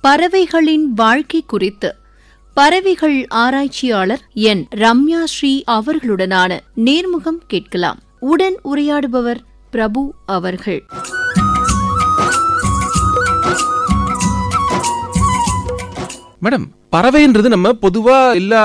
பறவைகளின் வாழ்க்கை குறித்து பறவைகள் ஆராய்ச்சியாளர் என் ரம்யா ஸ்ரீ அவர்களுடனான நேர்முகம் கேட்கலாம். உடன் உரையாடுபவர் பிரபு அவர்கள். மேடம், பறவைன்றது நம்ம பொதுவா எல்லா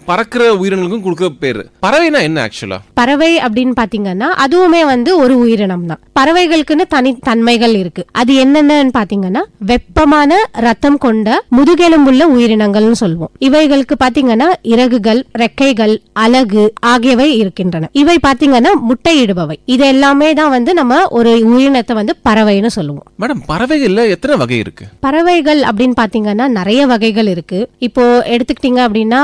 பறக்கிற உயிரினங்களுக்கும் கொடுக்க பேரு. பறவைனா என்ன ஆக்சுவலா? பறவை அப்படின்னு பாத்தீங்கன்னா அதுவுமே ஒரு உயிரினம் தான். பறவைகளுக்குன்னு தனித்தன்மைகள் இருக்கு. அது என்னென்னு பாத்தீங்கன்னா வெப்பமான ரத்தம் கொண்ட முதுகெலும்புள்ள உயிரினங்கள்னு சொல்லுவோம். இவைகளுக்கு பாத்தீங்கன்னா இறகுகள், ரெக்கைகள், அலகு ஆகியவை இருக்கின்றன. இவை பாத்தீங்கன்னா முட்டையிடுபவை. இது எல்லாமே தான் நம்ம ஒரு உயிரினத்தை பறவைன்னு சொல்லுவோம். மேடம், பறவைகள்ல எத்தனை வகை இருக்கு? பறவைகள் அப்படின்னு பாத்தீங்கன்னா நிறைய வகைகள் இருக்கு. இப்போ எடுத்துக்கிட்டீங்க அப்படின்னா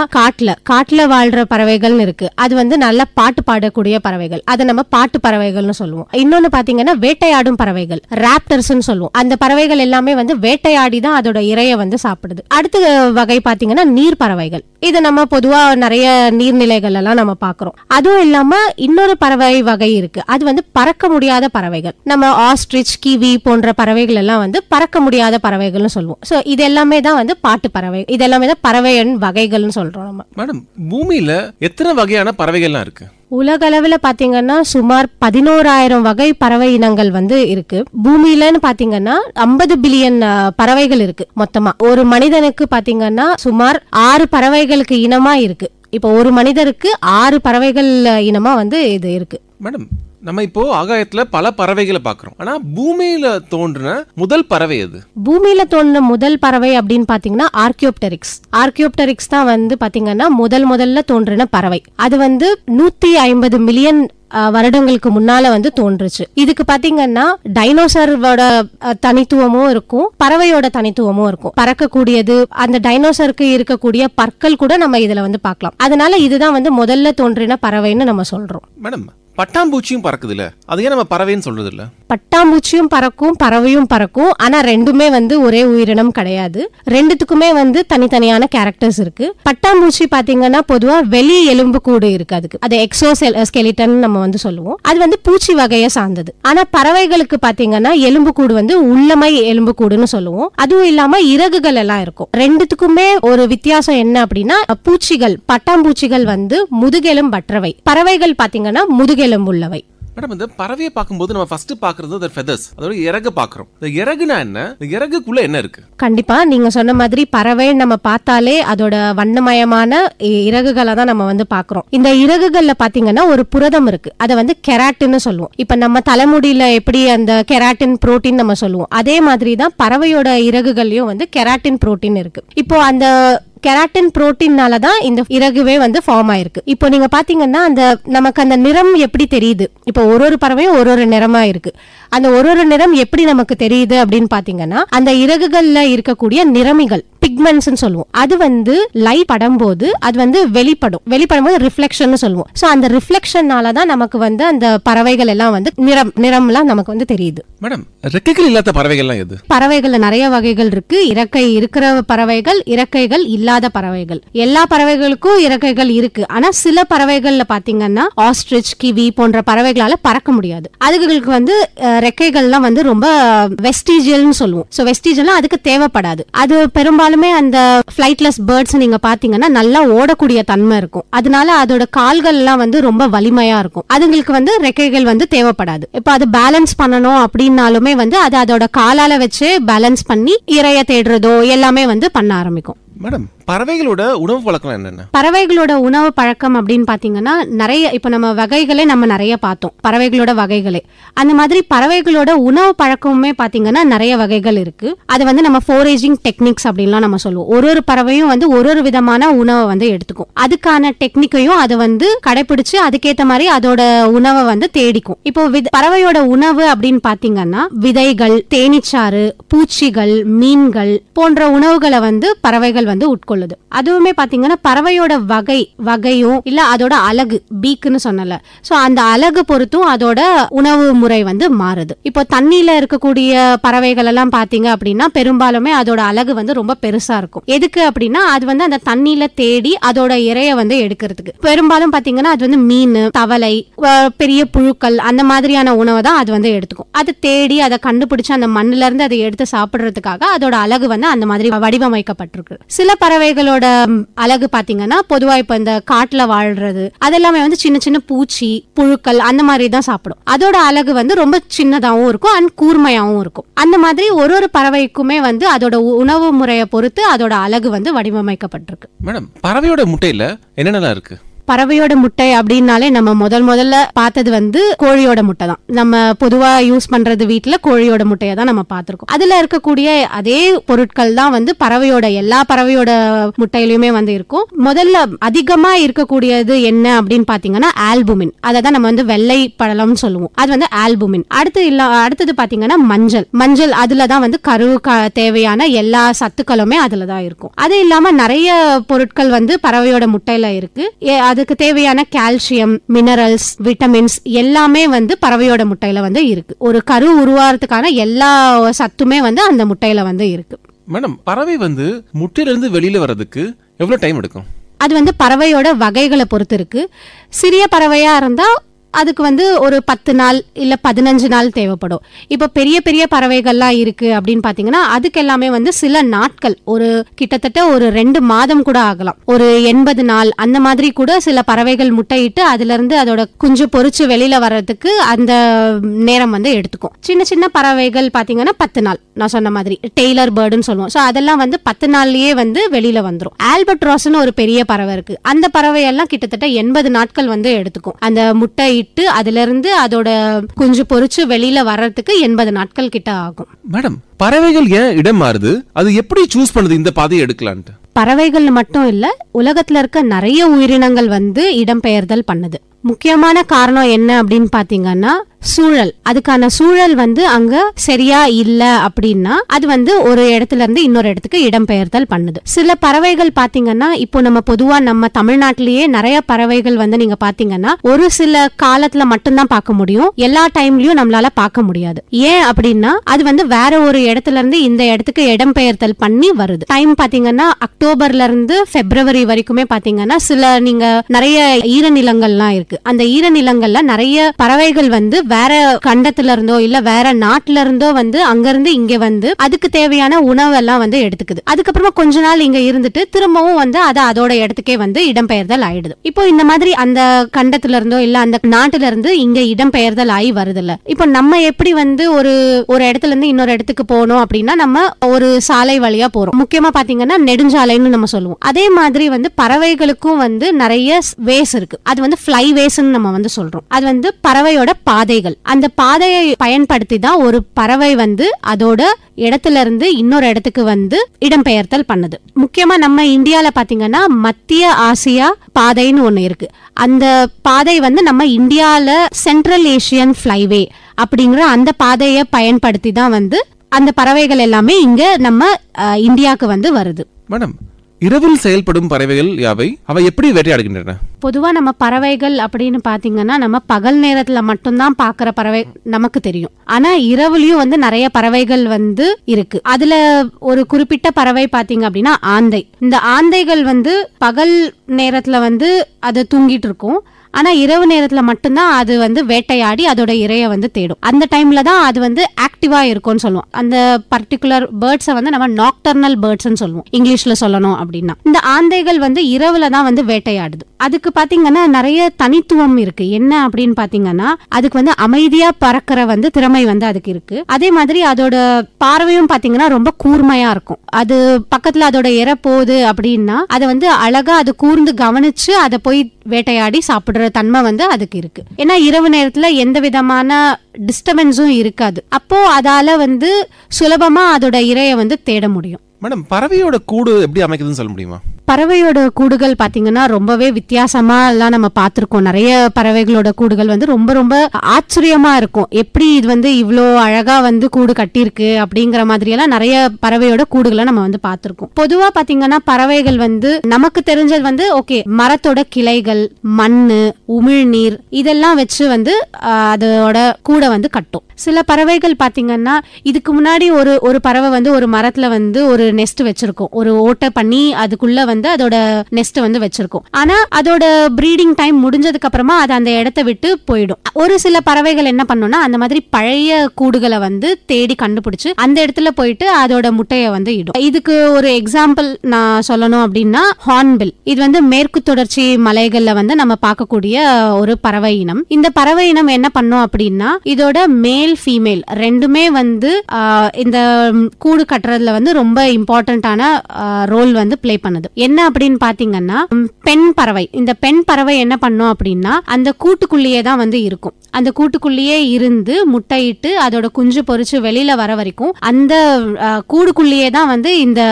காட்டுல வாழ்ற பறவைகள் இருக்கு. அது நல்ல பாட்டு பாடக்கூடிய பறவைகள். அதை நம்ம பாட்டு பறவைகள்னு சொல்லுவோம். இன்னொன்னு பாத்தீங்கன்னா வேட்டையாடும் பறவைகள், ராப்டர்ஸ் சொல்லுவோம். அந்த பறவைகள் எல்லாமே வேட்டையாடி தான் அதோட இரையை சாப்பிடுது. அடுத்த வகை பாத்தீங்கன்னா நீர் பறவைகள். இது நம்ம பொதுவா நிறைய நீர்நிலைகள் எல்லாம் நம்ம பாக்குறோம். அதுவும் இல்லாம இன்னொரு பறவை வகை இருக்கு. அது பறக்க முடியாத பறவைகள். நம்ம ஆஸ்ட்ரிச், கிவி போன்ற பறவைகள் எல்லாம் பறக்க முடியாத பறவைகள்னு சொல்லுவோம். சோ இது எல்லாமே தான் பாட்டு பறவை. இது எல்லாமே தான் பறவையின் வகைகள்னு சொல்றோம் நம்ம. மேடம், பூமியில எத்தனை வகையான பறவைகள்லாம் இருக்கு? உலக அளவுல பாத்தீங்கன்னா சுமார் 11,000 வகை பறவை இனங்கள் இருக்கு. பூமியிலன்னு பாத்தீங்கன்னா 50 பில்லியன் பறவைகள் இருக்கு மொத்தமா. ஒரு மனிதனுக்கு பாத்தீங்கன்னா சுமார் 6 பறவைகளுக்கு இனமா இருக்கு. இப்போ ஒரு மனிதருக்கு 6 பறவைகள் இனமா இது இருக்கு. மேடம், நம்ம இப்போ ஆகாயத்துல பல பறவைகளை பாக்குறோம். ஆனா பூமியில தோன்றின முதல் பறவை எது? பூமியில தோன்றின முதல் பறவை அப்படின்னு பாத்தீங்கன்னா ஆர்கியோப்டெரிக்ஸ். ஆர்கியோப்டெரிக்ஸ் தான் பாத்தீங்கன்னா முதல்ல தோன்றின பறவை. அது 150 மில்லியன் வருடங்களுக்கு முன்னால தோன்றுச்சு. இதுக்கு பாத்தீங்கன்னா டைனோசரோட தனித்துவமும் இருக்கும், பறவையோட தனித்துவமும் இருக்கும். பறக்கக்கூடியது, அந்த டைனோசருக்கு இருக்கக்கூடிய பற்கள் கூட நம்ம இதுல பார்க்கலாம். அதனால இதுதான் முதல்ல தோன்றின பறவைன்னு நம்ம சொல்றோம். மேடம், பட்டாம்பூச்சியும் பறக்குது இல்ல, அது ஏன் நம்ம பறவைன்னு சொல்றது இல்ல? பட்டாம்பூச்சியும் பறக்கும், பறவையும் பறக்கும். ஆனா ரெண்டுமே ஒரே உயிரினம் கிடையாது. ரெண்டுத்துக்குமே தனித்தனியான கேரக்டர்ஸ் இருக்கு. பட்டாம்பூச்சி பாத்தீங்கன்னா பொதுவா வெளி எலும்பு கூடு இருக்கு. அதுக்கு அது எக்ஸோஸ்கெலிட்டன் நம்ம சொல்லுவோம். அது பூச்சி வகையை சார்ந்தது. ஆனா பறவைகளுக்கு பாத்தீங்கன்னா எலும்பு கூடு உள்ளமை எலும்பு கூடுன்னு சொல்லுவோம். அதுவும் இல்லாம இறகுகள் எல்லாம் இருக்கும். ரெண்டுத்துக்குமே ஒரு வித்தியாசம் என்ன அப்படின்னா, பூச்சிகள், பட்டாம்பூச்சிகள் முதுகெலும்பற்றவை, பறவைகள் பாத்தீங்கன்னா முதுகெலும்பு உள்ளவை. மேடம், இந்த பறவையை பார்க்கும்போது நம்ம ஃபர்ஸ்ட் பாக்குறது ஃபெதர்ஸ், அதோட இறகு பாக்குறோம். இந்த இறகுனா என்ன? இந்த இறகுக்குள்ள என்ன இருக்கு? கண்டிப்பா நீங்க சொன்ன மாதிரி பறவை நம்ம பார்த்தாலே அதோட வண்ணமயமான இறகுகளை தான் நம்ம பாக்குறோம். இந்த இறகுகள்ல பாத்தீங்கன்னா ஒரு புரதம் இருக்கு. அதை கெராட்டின்னு சொல்லுவோம். இப்ப நம்ம தலைமுடியில எப்படி அந்த கெராட்டின் புரோட்டீன் நம்ம சொல்லுவோம், அதே மாதிரி தான் பறவையோட இறகுகள்லயும் கெராட்டின் புரோட்டீன் இருக்கு. இப்போ அந்த கெராட்டின் புரோட்டீன்னால தான் இந்த இறகுவே ஃபார்ம் ஆயிருக்கு. இப்போ நீங்க பாத்தீங்கன்னா நமக்கு அந்த நிறம் எப்படி தெரியுது? இப்போ ஒரு பறவையும் ஒரு நிறமா இருக்கு. அந்த ஒரு நிறம் எப்படி நமக்கு தெரியுது அப்படின்னு பாத்தீங்கன்னா, அந்த இறகுகள்ல இருக்கக்கூடிய நிறமிகள், பிக்மெண்ட்ஸ் சொல்லுவோம். அது லைட் படும்போது அது வெளிப்படும்போது ரிஃப்ளெக்ஷன் சொல்லுவோம். சோ அந்த ரிஃப்ளெக்ஷனால தான் நமக்கு அந்த பறவைகள் எல்லாம் நிறம்லாம் நமக்கு தெரியுது. மேடம், ரெக்கைகள் இல்லாத பறவைகள்லாம் எது? பறவைகள்ல நிறைய வகைகள் இருக்கு. இறக்கை இருக்கிற பறவைகள், இறக்கைகள் இல்லாத பறவைகள். எல்லா பறவைகளுக்கும் இறக்கைகள் இருக்கு. ஆனா சில பறவைகள்ல பாத்தீங்கன்னா ஆஸ்ட்ரிச், கிவி போன்ற பறவைகளால பறக்க முடியாது. அதுகளுக்கு ரெக்கைகள்லாம் ரொம்ப வெஸ்டிஜியல்னு சொல்லுவோம். சோ வெஸ்டிஜியல் அதுக்கு தேவைப்படாது. அது பெரும்பாலுமே அந்த ஃபிளைட்லெஸ் பேர்ட்ஸ் நீங்க பாத்தீங்கன்னா நல்லா ஓடக்கூடிய தன்மை இருக்கும். அதனால அதோட கால்கள் எல்லாம் ரொம்ப வலிமையா இருக்கும். அதுங்களுக்கு ரெக்கைகள் தேவைப்படாது. இப்ப அது பேலன்ஸ் பண்ணணும் அப்படின்னாலுமே அது அதோட காலால வச்சு பேலன்ஸ் பண்ணி இரைய தேடுறதோ எல்லாமே பண்ண ஆரம்பிக்கும். மேடம், பறவைகளோட உணவு பழக்கம் என்னென்ன? பறவைகளோட உணவு பழக்கம் அப்படின்னு பாத்தீங்கன்னா நிறைய, இப்ப நம்ம வகைகளே நம்ம நிறைய பார்த்தோம், பறவைகளோட வகைகளே. அந்த மாதிரி பறவைகளோட உணவு பழக்கமுமே பாத்தீங்கன்னா நிறைய வகைகள் இருக்கு. அது நம்ம ஃபோரேஜிங் டெக்னிக்ஸ் அப்படின்லாம் நம்ம சொல்லுவோம். ஒரு பறவையும் ஒரு விதமான உணவை எடுத்துக்கும். அதுக்கான டெக்னிக்கையும் அது கடைபிடிச்சு அதுக்கேற்ற மாதிரி அதோட உணவை தேடிக்கும். இப்போ பறவையோட உணவு அப்படின்னு பாத்தீங்கன்னா விதைகள், தேனீச்சாறு, பூச்சிகள், மீன்கள் போன்ற உணவுகளை பறவைகள் உட்கொள்ளும். கொள்ளுது. அதுவுமே பாத்தீங்கன்னா பறவையோட வகையும் இல்ல அதோட அலகு பீக்குன்னு சொன்னல, சோ அந்த அலகு பொறுத்தும் அதோட உணவு முறை வந்து மாறுது. இப்போ தண்ணியில இருக்கக்கூடிய பறவைகள் எல்லாம் பாத்தீங்க அப்படின்னா பெரும்பாலுமே அதோட அலகு வந்து ரொம்ப பெருசா இருக்கும். எதுக்கு அப்படின்னா அது வந்து அந்த தண்ணியில தேடி அதோட இரைய வந்து எடுக்கிறதுக்கு. பெரும்பாலும் பாத்தீங்கன்னா அது வந்து மீன், தவளை, பெரிய புழுக்கள் அந்த மாதிரியான உணவை தான் அது வந்து எடுத்துக்கும். அது தேடி அதை கண்டுபிடிச்சு அந்த மண்ணுல இருந்து அதை எடுத்து சாப்பிடுறதுக்காக அதோட அலகு வந்து அந்த மாதிரி வடிவமைக்கப்பட்டிருக்கு. சில பறவைகளோட அலகு பாத்தீங்கன்னா பொதுவா இப்ப இந்த காட்டுல வாழ்றது அதெல்லாமே வந்து சின்ன சின்ன பூச்சி, புழுக்கள் அந்த மாதிரி தான் சாப்பிடும். அதோட அலகு வந்து ரொம்ப சின்னதாவும் இருக்கும் அண்ட் கூர்மையாவும் இருக்கும். அந்த மாதிரி ஒரு பறவைக்குமே வந்து அதோட உணவு முறையை பொறுத்து அதோட அலகு வந்து வடிவமைக்கப்பட்டிருக்கு. மேடம், பறவையோட முட்டையில என்னென்னலாம் இருக்கு? பறவையோட முட்டை அப்படின்னாலே நம்ம முதல்ல பார்த்தது வந்து கோழியோட முட்டை தான். நம்ம பொதுவா யூஸ் பண்றது வீட்டுல கோழியோட முட்டையை தான் நம்ம பார்த்திருக்கோம். அதுல இருக்கக்கூடிய அதே பொருட்கள் தான் வந்து எல்லா பறவையோட முட்டையிலுமே வந்து இருக்கும். முதல்ல அதிகமா இருக்கக்கூடியது என்ன அப்படின்னு பாத்தீங்கன்னா ஆல்புமின். அதை தான் நம்ம வந்து வெள்ளை பழம்னு சொல்லுவோம். அது வந்து ஆல்புமின். அடுத்தது பாத்தீங்கன்னா மஞ்சள் அதுலதான் வந்து தேவையான எல்லா சத்துக்களுமே அதுலதான் இருக்கும். அது இல்லாம நிறைய பொருட்கள் வந்து பறவையோட முட்டையில இருக்கு. அதுக்கு தேவையான கால்சியம், மினரல்ஸ், விட்டமின்ஸ் எல்லாமே வந்து பறவையோட முட்டையில வந்து இருக்கு. ஒரு கரு உருவாறதுக்கான எல்லா சத்துமே வந்து அந்த முட்டையில வந்து இருக்கு. மேடம், பறவை வந்து முட்டையில இருந்து வெளியில வர்றதுக்கு எவ்வளவு டைம் எடுக்கும்? அது வந்து பறவையோட வகைகளை பொறுத்து இருக்கு. சிறிய பறவையா இருந்தா அதுக்கு வந்து ஒரு 10 நாள் இல்ல 15 நாள் தேவைப்படும். இப்போ பெரிய பெரிய பறவைகள்லாம் இருக்கு அப்படின்னு பாத்தீங்கன்னா அதுக்கு எல்லாமே வந்து சில நாட்கள், கிட்டத்தட்ட ஒரு 2 மாதம் கூட ஆகலாம். ஒரு 80 நாள் அந்த மாதிரி கூட சில பறவைகள் முட்டையிட்டு அதுல இருந்து அதோட குஞ்சு பொறிச்சு வெளியில வர்றதுக்கு அந்த நேரம் வந்து எடுத்துக்கும். சின்ன சின்ன பறவைகள் பாத்தீங்கன்னா 10 நாள், நான் சொன்ன மாதிரி டெய்லர் பேர்டுன்னு சொல்லுவோம். சோ அதெல்லாம் வந்து 10 நாள்லயே வந்து வெளியில வந்துரும். ஆல்பட்ராஸ்னு ஒரு பெரிய பறவை இருக்கு. அந்த பறவை எல்லாம் கிட்டத்தட்ட 80 நாட்கள் வந்து எடுத்துக்கும். அந்த முட்டை அதுல இருந்து அதோட குஞ்சு பொறிச்சு வெளியில வர்றதுக்கு 80 நாட்கள் கிட்ட ஆகும். மேடம், பறவைகள் ஏன் இடம் மாறுது? அது எப்படி சூஸ் பண்ணுது இந்த பாதையை எடுக்கலான்ட்டு? பறவைகள் மட்டும் இல்ல, உலகத்துல இருக்க நிறைய உயிரினங்கள் வந்து இடம்பெயர்தல் பண்ணுது. முக்கியமான காரணம் என்ன அப்படின்னு பாத்தீங்கன்னா சூழல். அதுக்கான சூழல் வந்து அங்க சரியா இல்ல அப்படின்னா அது வந்து ஒரு இடத்துல இருந்து இன்னொரு இடத்துக்கு இடம்பெயர்தல் பண்ணுது. சில பறவைகள் பாத்தீங்கன்னா இப்போ நம்ம பொதுவா நம்ம தமிழ்நாட்டிலேயே நிறைய பறவைகள் வந்து நீங்க பாத்தீங்கன்னா ஒரு சில காலத்துல மட்டும்தான் பார்க்க முடியும், எல்லா டைம்லயும் நம்மளால பார்க்க முடியாது. ஏன் அப்படின்னா அது வந்து வேற ஒரு இடத்துல இருந்து இந்த இடத்துக்கு இடம்பெயர்தல் பண்ணி வருது. டைம் பாத்தீங்கன்னா அக்டோபர்ல இருந்து பிப்ரவரி வரைக்குமே பாத்தீங்கன்னா நீங்க நிறைய ஈரநிலங்கள்லாம் இருக்கு. அந்த ஈரநிலங்கள்ல நிறைய பறவைகள் வந்து வேற கண்டத்துல இருந்தோ இல்ல வேற நாட்டுல இருந்தோ வந்து அங்கிருந்து இங்க வந்து அதுக்கு தேவையான உணவெல்லாம் வந்து எடுத்துக்குது. அதுக்கப்புறமா கொஞ்ச நாள் இங்க இருந்துட்டு திரும்பவும் வந்து அதோட இடத்துக்கே வந்து இடம்பெயர்தல் ஆயிடுது. இப்போ இந்த மாதிரி அந்த கண்டத்துல இருந்தோ இல்ல அந்த நாட்டுல இருந்து இங்க இடம்பெயர்தல் ஆகி வருதுல்ல. இப்போ நம்ம எப்படி வந்து ஒரு இடத்துல இருந்து இன்னொரு இடத்துக்கு போனோம் அப்படின்னா நம்ம ஒரு சாலை வழியா போறோம். முக்கியமா பாத்தீங்கன்னா நெடுஞ்சாலைன்னு நம்ம சொல்லுவோம். அதே மாதிரி வந்து பறவைகளுக்கும் வந்து நிறைய வேஸ் இருக்கு. அது வந்து ஃப்ளை வேஸ்ன்னு நம்ம வந்து சொல்றோம். அது வந்து பறவையோட பாதைகள். அந்த பாதையை பயன்படுத்தி தான் ஒரு பறவை வந்து அதோட இடத்துல இருந்து இன்னொரு இடத்துக்கு வந்து இடம்பெயர்த்தல் பண்ணுது. முக்கியமா நம்ம இந்தியால பாத்தீங்கன்னா மத்திய ஆசியா பாதைன்னு ஒண்ணு இருக்கு. அந்த பாதை வந்து நம்ம இந்தியால சென்ட்ரல் ஏசியன் ஃப்ளைவே அப்படிங்கிற அந்த பாதையை பயன்படுத்தி தான் வந்து அந்த பறவைகள் எல்லாமே இங்க நம்ம இந்தியாவுக்கு வந்து வருது. மேடம், இரவில் செயல்படும் பறவைகள் யாவை? அவை எப்படி வேட்டையாடுகின்றன? பொதுவா நம்ம பறவைகள் அப்படின்னு பாத்தீங்கன்னா நம்ம பகல் நேரத்துல மட்டும்தான் பாக்குற பறவை நமக்கு தெரியும். ஆனா இரவுலயும் வந்து நிறைய பறவைகள் வந்து இருக்கு. அதுல ஒரு குறிப்பிட்ட பறவை பாத்தீங்க அப்படின்னா ஆந்தை. இந்த ஆந்தைகள் வந்து பகல் நேரத்துல வந்து அது தூங்கிட்டு இருக்கும். ஆனா இரவு நேரத்துல மட்டும்தான் அது வந்து வேட்டையாடி அதோட இரைய வந்து தேடும். அந்த டைம்ல தான் அது வந்து ஆக்டிவா இருக்கும்னு சொல்லுவோம். அந்த பர்டிகுலர் பேர்ட்ஸை வந்து நம்ம நாக்டர்னல் பேர்ட்ஸ்ன்னு சொல்லுவோம் இங்கிலீஷ்ல சொல்லணும் அப்படின்னா. இந்த ஆந்தைகள் வந்து இரவுல தான் வந்து வேட்டையாடுது. அதுக்கு பாத்தீங்கன்னா நிறைய தனித்துவம் இருக்கு. என்ன அப்படின்னு பாத்தீங்கன்னா அதுக்கு வந்து அமைதியா பறக்கிற வந்து திறமை வந்து அதுக்கு இருக்கு. அதே மாதிரி அதோட பார்வையும் பாத்தீங்கன்னா ரொம்ப கூர்மையா இருக்கும். அது பக்கத்துல அதோட இரை போகுது அப்படின்னா அதை வந்து அழகா அது கூர்ந்து கவனிச்சு அதை போய் வேட்டையாடி சாப்பிடுற தன்மை வந்து அதுக்கு இருக்கு. ஏன்னா இரவு நேரத்துல எந்த விதமான டிஸ்டர்பன்ஸும் இருக்காது. அப்போ அதால வந்து சுலபமா அதோட இரைய வந்து தேட முடியும். மேடம், பறவையோட கூடு எப்படி அமைக்குதுன்னு சொல்ல முடியுமா? பறவையோட கூடுகள் பாத்தீங்கன்னா ரொம்பவே வித்தியாசமா எல்லாம் நம்ம பார்த்திருக்கோம். நிறைய பறவைகளோட கூடுகள் வந்து ரொம்ப ரொம்ப ஆச்சரியமா இருக்கும். எப்படி இது வந்து இவ்வளோ அழகா வந்து கூடு கட்டியிருக்கு அப்படிங்கிற மாதிரி எல்லாம் நிறைய பறவையோட கூடுகளை நம்ம வந்து பார்த்திருக்கோம். பொதுவா பாத்தீங்கன்னா பறவைகள் வந்து நமக்கு தெரிஞ்சது வந்து ஓகே, மரத்தோட கிளைகள், மண்ணு, உமிழ்நீர் இதெல்லாம் வச்சு வந்து அதோட கூட வந்து கட்டும். சில பறவைகள் பாத்தீங்கன்னா இதுக்கு முன்னாடி ஒரு பறவை வந்து ஒரு மரத்துல வந்து ஒரு நெஸ்ட் வச்சிருக்கும், ஒரு ஓட்டை பண்ணி அதுக்குள்ள வந்து அதோட நெஸ்ட் வந்து வச்சிருக்கும். ஆனா அதோட பிரீடிங் டைம் முடிஞ்சதுக்கு அப்புறமா அது அந்த இடத்தை விட்டு போயிடும். ஒரு சில பறவைகள் என்ன பண்ணும்னா அந்த மாதிரி பழைய கூடுகளை வந்து தேடி கண்டுபிடிச்சு அந்த இடத்துல போயிட்டு அதோட முட்டையை வந்து இடும். இதுக்கு ஒரு எக்ஸாம்பிள் நான் சொல்லணும் அப்படின்னா ஹார்ன்பில். இது வந்து மேற்கு தொடர்ச்சி மலைகள்ல வந்து நம்ம பார்க்கக்கூடிய ஒரு பறவை இனம். இந்த பறவை இனம் என்ன பண்ணும் அப்படின்னா இதோட மேல் ஃபீமேல் ரெண்டுமே வந்து இந்த கூடு கட்டுறதுல வந்து ரொம்ப இம்பார்ட்டன்டான ரோல் வந்து பிளே பண்ணுது. என்ன அப்படின்னு பாத்தீங்கன்னா பெண் பறவை, இந்த பெண் பறவை என்ன பண்ணும் அப்படின்னா அந்த கூட்டுக்குள்ளேயே தான் வந்து இருக்கும். அந்த கூட்டுக்குள்ளேயே இருந்து முட்டையிட்டு அதோட குஞ்சு பொரிச்சு வெளியில வர வரைக்கும் அந்த கூடுக்குள்ளேயே தான் வந்து இந்த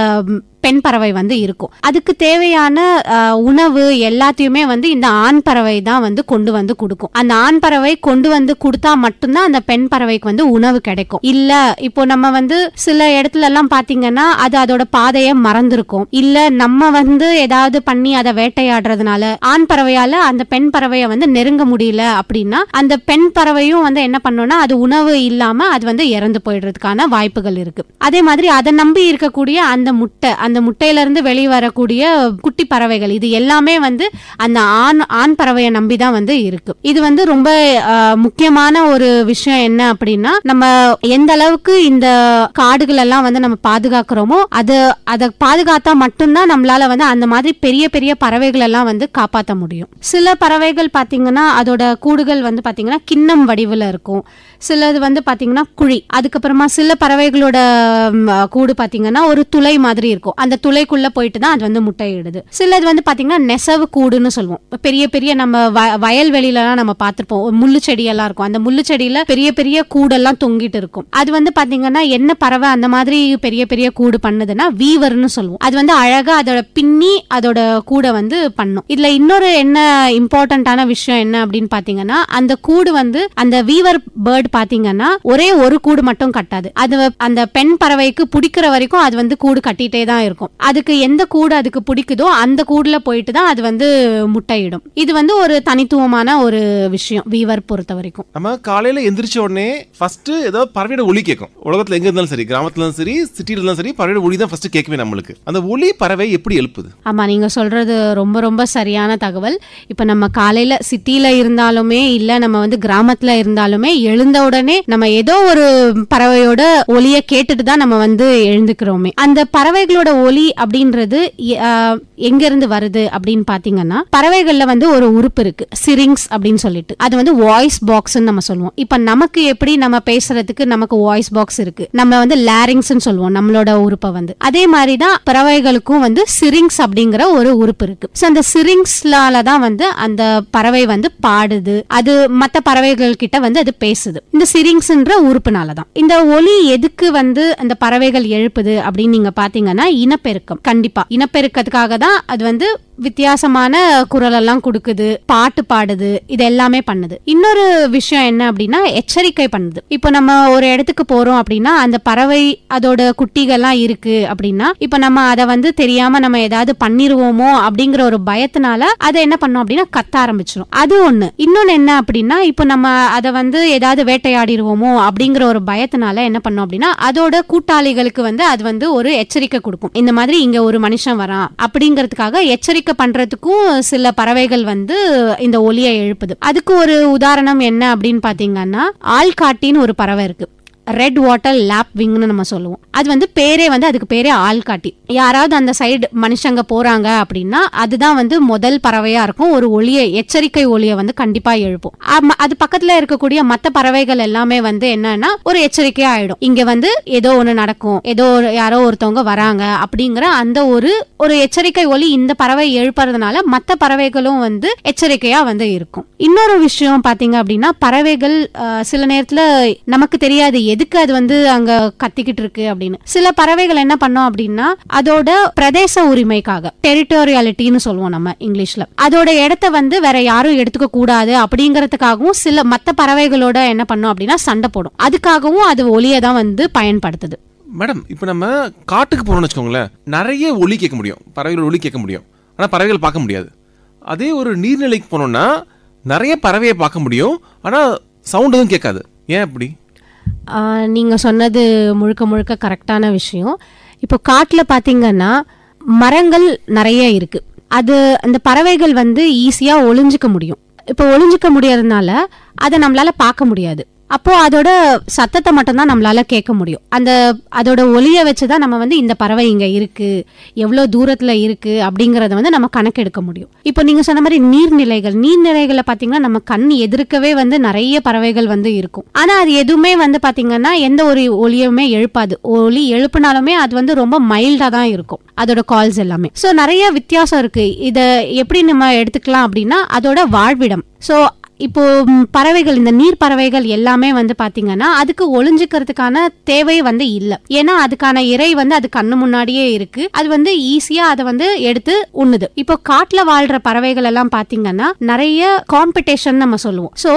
பெண் பறவை வந்து இருக்கும். அதுக்கு தேவையான உணவு எல்லாத்தையுமே வந்து இந்த ஆண் பறவை தான் வந்து கொண்டு வந்து கொடுக்கும். அந்த ஆண் பறவை கொண்டு வந்து கொடுத்தா மட்டும்தான் அந்த பெண் பறவைக்கு வந்து உணவு கிடைக்கும். இல்ல இப்போ நம்ம வந்து சில இடத்துல எல்லாம் பாத்தீங்கன்னா அது அதோட பாதையை மறந்துருக்கும், இல்ல நம்ம வந்து ஏதாவது பண்ணி அதை வேட்டையாடுறதுனால ஆண் பறவையால அந்த பெண் பறவையை வந்து நெருங்க முடியல அப்படின்னா அந்த பெண் பறவையும் வந்து என்ன பண்ணும்னா அது உணவு இல்லாம அது வந்து இறந்து போயிடுறதுக்கான வாய்ப்புகள் இருக்கு. அதே மாதிரி அதை நம்பி இருக்கக்கூடிய அந்த முட்டை, அந்த முட்டையில இருந்து வெளியே வரக்கூடிய குட்டி பறவைகள், இது எல்லாமே வந்து அந்த ஆண் பறவையை நம்பிதான் வந்து இருக்கு. இது வந்து ரொம்ப முக்கியமான ஒரு விஷயம். என்ன அப்படின்னா நம்ம எந்த அளவுக்கு இந்த காடுகள் எல்லாம் வந்து நம்ம பாதுகாக்கிறோமோ அதை பாதுகாத்தா மட்டும்தான் நம்மளால வந்து அந்த மாதிரி பெரிய பெரிய பறவைகள் எல்லாம் வந்து காப்பாற்ற முடியும். சில பறவைகள் பாத்தீங்கன்னா அதோட கூடுகள் வந்து பாத்தீங்கன்னா கிண்ணம் வடிவில் இருக்கும், சிலது வந்து பாத்தீங்கன்னா குழி. அதுக்கப்புறமா சில பறவைகளோட கூடு பாத்தீங்கன்னா ஒரு துளை மாதிரி இருக்கும், அந்த துளைக்குள்ள போயிட்டு தான் அது வந்து முட்டையிடுது. சிலது வந்து பாத்தீங்கன்னா நெசவு கூடுன்னு சொல்லுவோம். பெரிய பெரிய நம்ம வயல்வெளியில எல்லாம் நம்ம பார்த்திருப்போம், முள்ளு செடி எல்லாம் இருக்கும், அந்த முள்ளு செடியில பெரிய பெரிய கூடெல்லாம் தொங்கிட்டு இருக்கும். அது வந்து பாத்தீங்கன்னா என்ன பறவை அந்த மாதிரி பெரிய பெரிய கூடு பண்ணுதுன்னா வீவர்னு சொல்லுவோம். அது வந்து அழகா அதோட பின்னி அதோட கூட வந்து பண்ணும். இதுல இன்னொரு என்ன இம்பார்ட்டன்டான விஷயம் என்ன அப்படின்னு பாத்தீங்கன்னா அந்த கூடு வந்து அந்த வீவர் பேர்ட் பாத்தீங்கன்னா ஒரே ஒரு கூடு மட்டும் கட்டாது. அது அந்த பெண் பறவைக்கு பிடிக்கிற வரைக்கும் அது வந்து கூடு கட்டிட்டே தான் இருக்கும். அதுக்கு எந்த கூடு அதுக்கு பிடிக்குதோ அந்த கூடுல போயிட்டு தான் அது வந்து முட்டையிடும். இது வந்து ஒரு தனித்துவமான ஒரு விஷயம் வீவர் பொறுத்த வரைக்கும். நம்ம காலையில எந்திரிச்ச உடனே ஃபர்ஸ்ட் ஏதோ பறவையோட ஒலி கேட்கும். உலகத்துல எங்க இருந்தாலும் சரி, கிராமத்துல இருந்தாலும் சரி, சிட்டில இருந்தாலும் சரி, பறவையோட ஒலி தான் ஃபர்ஸ்ட் கேட்கவே நம்மளுக்கு. அந்த ஒலி பறவை எப்படி எழுப்புது? ஆமா, நீங்க சொல்றது ரொம்ப ரொம்ப சரியான தகவல். இப்ப நம்ம காலையில சிட்டில இருந்தாலுமே இல்ல நம்ம வந்து கிராமத்துல இருந்தாலுமே எழுந்த உடனே நம்ம ஏதோ ஒரு பறவையோட ஒலிய கேட்டுட்டு தான் நம்ம வந்து எழுந்துக்கிறோமே. அந்த பறவைகளோட ஒலி அப்படின்றது எங்க இருந்து வருது அப்படின்னு பாத்தீங்கன்னா பறவைகள்ல வந்து ஒரு உறுப்பு இருக்கு, சிரிங்ஸ் அப்படின்னு சொல்லிட்டு. அது வந்து வாய்ஸ் பாக்ஸ் நம்ம சொல்லுவோம். இப்ப நமக்கு எப்படி நம்ம பேசுறதுக்கு நமக்கு வாய்ஸ் பாக்ஸ் இருக்கு, நம்ம வந்து லாரிங்ஸ் சொல்லுவோம் நம்மளோட உறுப்பை வந்து. அதே மாதிரிதான் பறவைகளுக்கும் வந்து சிரிங்ஸ் அப்படிங்கிற ஒரு உறுப்பு இருக்கு. அந்த சிரிங்ஸ்லால தான் வந்து அந்த பறவை வந்து பாடுது, அது மத்த பறவைகள் கிட்ட வந்து அது பேசுது. இந்த சிரிங்ஸ்ன்ற உறுப்புனாலதான். இந்த ஒலி எதுக்கு வந்து அந்த பறவைகள் எழுப்புது அப்படின்னு நீங்க பாத்தீங்கன்னா இனப்பெருக்கம். கண்டிப்பா இனப்பெருக்கத்துக்காக தான் அது வந்து வித்தியாசமான குரல் எல்லாம் கொடுக்குது, பாட்டு பாடுது, இது எல்லாமே பண்ணுது. இன்னொரு விஷயம் என்ன அப்படின்னா எச்சரிக்கை பண்ணுது. இப்போ நம்ம ஒரு இடத்துக்கு போறோம் அப்படின்னா அந்த பறவை அதோட குட்டிகள்லாம் இருக்கு அப்படின்னா இப்ப நம்ம அதை வந்து தெரியாம நம்ம ஏதாவது பண்ணிருவோமோ அப்படிங்கிற ஒரு பயத்தினால அதை என்ன பண்ணோம் அப்படின்னா கத்த ஆரம்பிச்சிடும். அது ஒண்ணு. இன்னொன்னு என்ன அப்படின்னா இப்போ நம்ம அதை வந்து ஏதாவது வேட்டையாடிடுவோமோ அப்படிங்கிற ஒரு பயத்தினால என்ன பண்ணோம் அப்படின்னா அதோட கூட்டாளிகளுக்கு வந்து அது வந்து ஒரு எச்சரிக்கை கொடுக்கும். இந்த மாதிரி இங்க ஒரு மனுஷன் வரான் அப்படிங்கிறதுக்காக எச்சரிக்கை பண்றதுக்கும் சில பறவைகள் வந்து இந்த ஒலியை எழுப்புது. அதுக்கு ஒரு உதாரணம் என்ன அப்படின்னு பாத்தீங்கன்னா ஆள்காட்டின்னு ஒரு பறவை இருக்கு, ரெட் வாட்டர் லேப் விங்னு நம்ம சொல்லுவோம். அது வந்து பேரே வந்து அதுக்கு பேரே ஆள்காட்டி. யாராவது அந்த சைடு மனுஷங்க போறாங்க அப்படின்னா அதுதான் வந்து முதல் பறவையா இருக்கும், ஒரு ஒலியை எச்சரிக்கை ஒலியை வந்து கண்டிப்பா எழுப்பும். அது பக்கத்துல இருக்கக்கூடிய மத்த பறவைகள் எல்லாமே வந்து என்னன்னா ஒரு எச்சரிக்கையா ஆயிடும், இங்க வந்து ஏதோ ஒண்ணு நடக்கும், ஏதோ யாரோ ஒருத்தவங்க வராங்க அப்படிங்கிற அந்த ஒரு எச்சரிக்கை ஒலி இந்த பறவை எழுப்புறதுனால மத்த பறவைகளும் வந்து எச்சரிக்கையா வந்து இருக்கும். இன்னொரு விஷயம் பாத்தீங்க அப்படின்னா பறவைகள் சில நேரத்துல நமக்கு தெரியாது எதுக்கு அது வந்து அங்க கத்திக்கிட்டு இருக்கு அப்படின்னு. சில பறவைகள் என்ன பண்ணோம் அப்படின்னா அதோட பிரதேச உரிமைக்காக, டெரிட்டோரியாலிட்டின்னு சொல்லுவோம் நம்ம இங்கிலீஷ்ல, அதோட இடத்த வந்து வேற யாரும் எடுத்துக்க கூடாது அப்படிங்கறதுக்காகவும் சில மத்த பறவைகளோட என்ன பண்ணோம் அப்படின்னா சண்டை போடும். அதுக்காகவும் அது ஒலியை தான் வந்து பயன்படுத்துது. மேடம், இப்போ நம்ம காட்டுக்கு போறோம்னு வச்சுக்கோங்களேன், நிறைய ஒலி கேட்க முடியும், பறவைகள் ஒலி கேட்க முடியும், ஆனா பறவைகள் பார்க்க முடியாது. அதே ஒரு நீர்நிலைக்கு போனோம்னா நிறைய பறவையை பார்க்க முடியும், ஆனா சவுண்ட் எதுவும் கேட்காது. ஏன் அப்படி? நீங்க சொன்னது முழுக்க முழுக்க கரெக்டான விஷயம். இப்போ காட்டுல பாத்தீங்கன்னா மரங்கள் நிறைய இருக்கு. அது அந்த பறவைகள் வந்து ஈஸியா ஒளிஞ்சுக்க முடியும். இப்போ ஒளிஞ்சுக்க முடியறதுனால அதை நம்மளால பார்க்க முடியாது. அப்போ அதோட சத்தத்தை மட்டும்தான் நம்மளால கேட்க முடியும். அதோட ஒலியை வச்சுதான் நம்ம வந்து இந்த பறவை இங்க இருக்கு, எவ்வளவு தூரத்துல இருக்கு அப்படிங்கறத வந்து நம்ம கணக்கெடுக்க முடியும். இப்போ நீங்க சொன்ன மாதிரி நீர்நிலைகளை பாத்தீங்கன்னா நம்ம கண் எதிர்க்கவே வந்து நிறைய பறவைகள் வந்து இருக்கும். ஆனா அது எதுவுமே வந்து பாத்தீங்கன்னா எந்த ஒரு ஒலியுமே எழுப்பாது. ஒலி எழுப்புனாலுமே அது வந்து ரொம்ப மைல்டா தான் இருக்கும் அதோட கால்ஸ் எல்லாமே. சோ நிறைய வித்தியாசம் இருக்கு. இத எப்படி நம்ம எடுத்துக்கலாம் அப்படின்னா அதோட வாழ்விடம். சோ இப்போ பறவைகள், இந்த நீர் பறவைகள் எல்லாமே வந்து பாத்தீங்கன்னா அதுக்கு ஒளிஞ்சுக்கிறதுக்கான தேவை வந்து இல்ல. ஏன்னா அதுக்கான இறை வந்து அது கண்ணு முன்னாடியே இருக்கு. அது வந்து ஈஸியா அதை வந்து எடுத்து உண்ணுது. இப்போ காட்டுல வாழ்ற பறவைகள் எல்லாம் பாத்தீங்கன்னா நிறைய காம்படிஷன் நம்ம சொல்லுவோம். சோ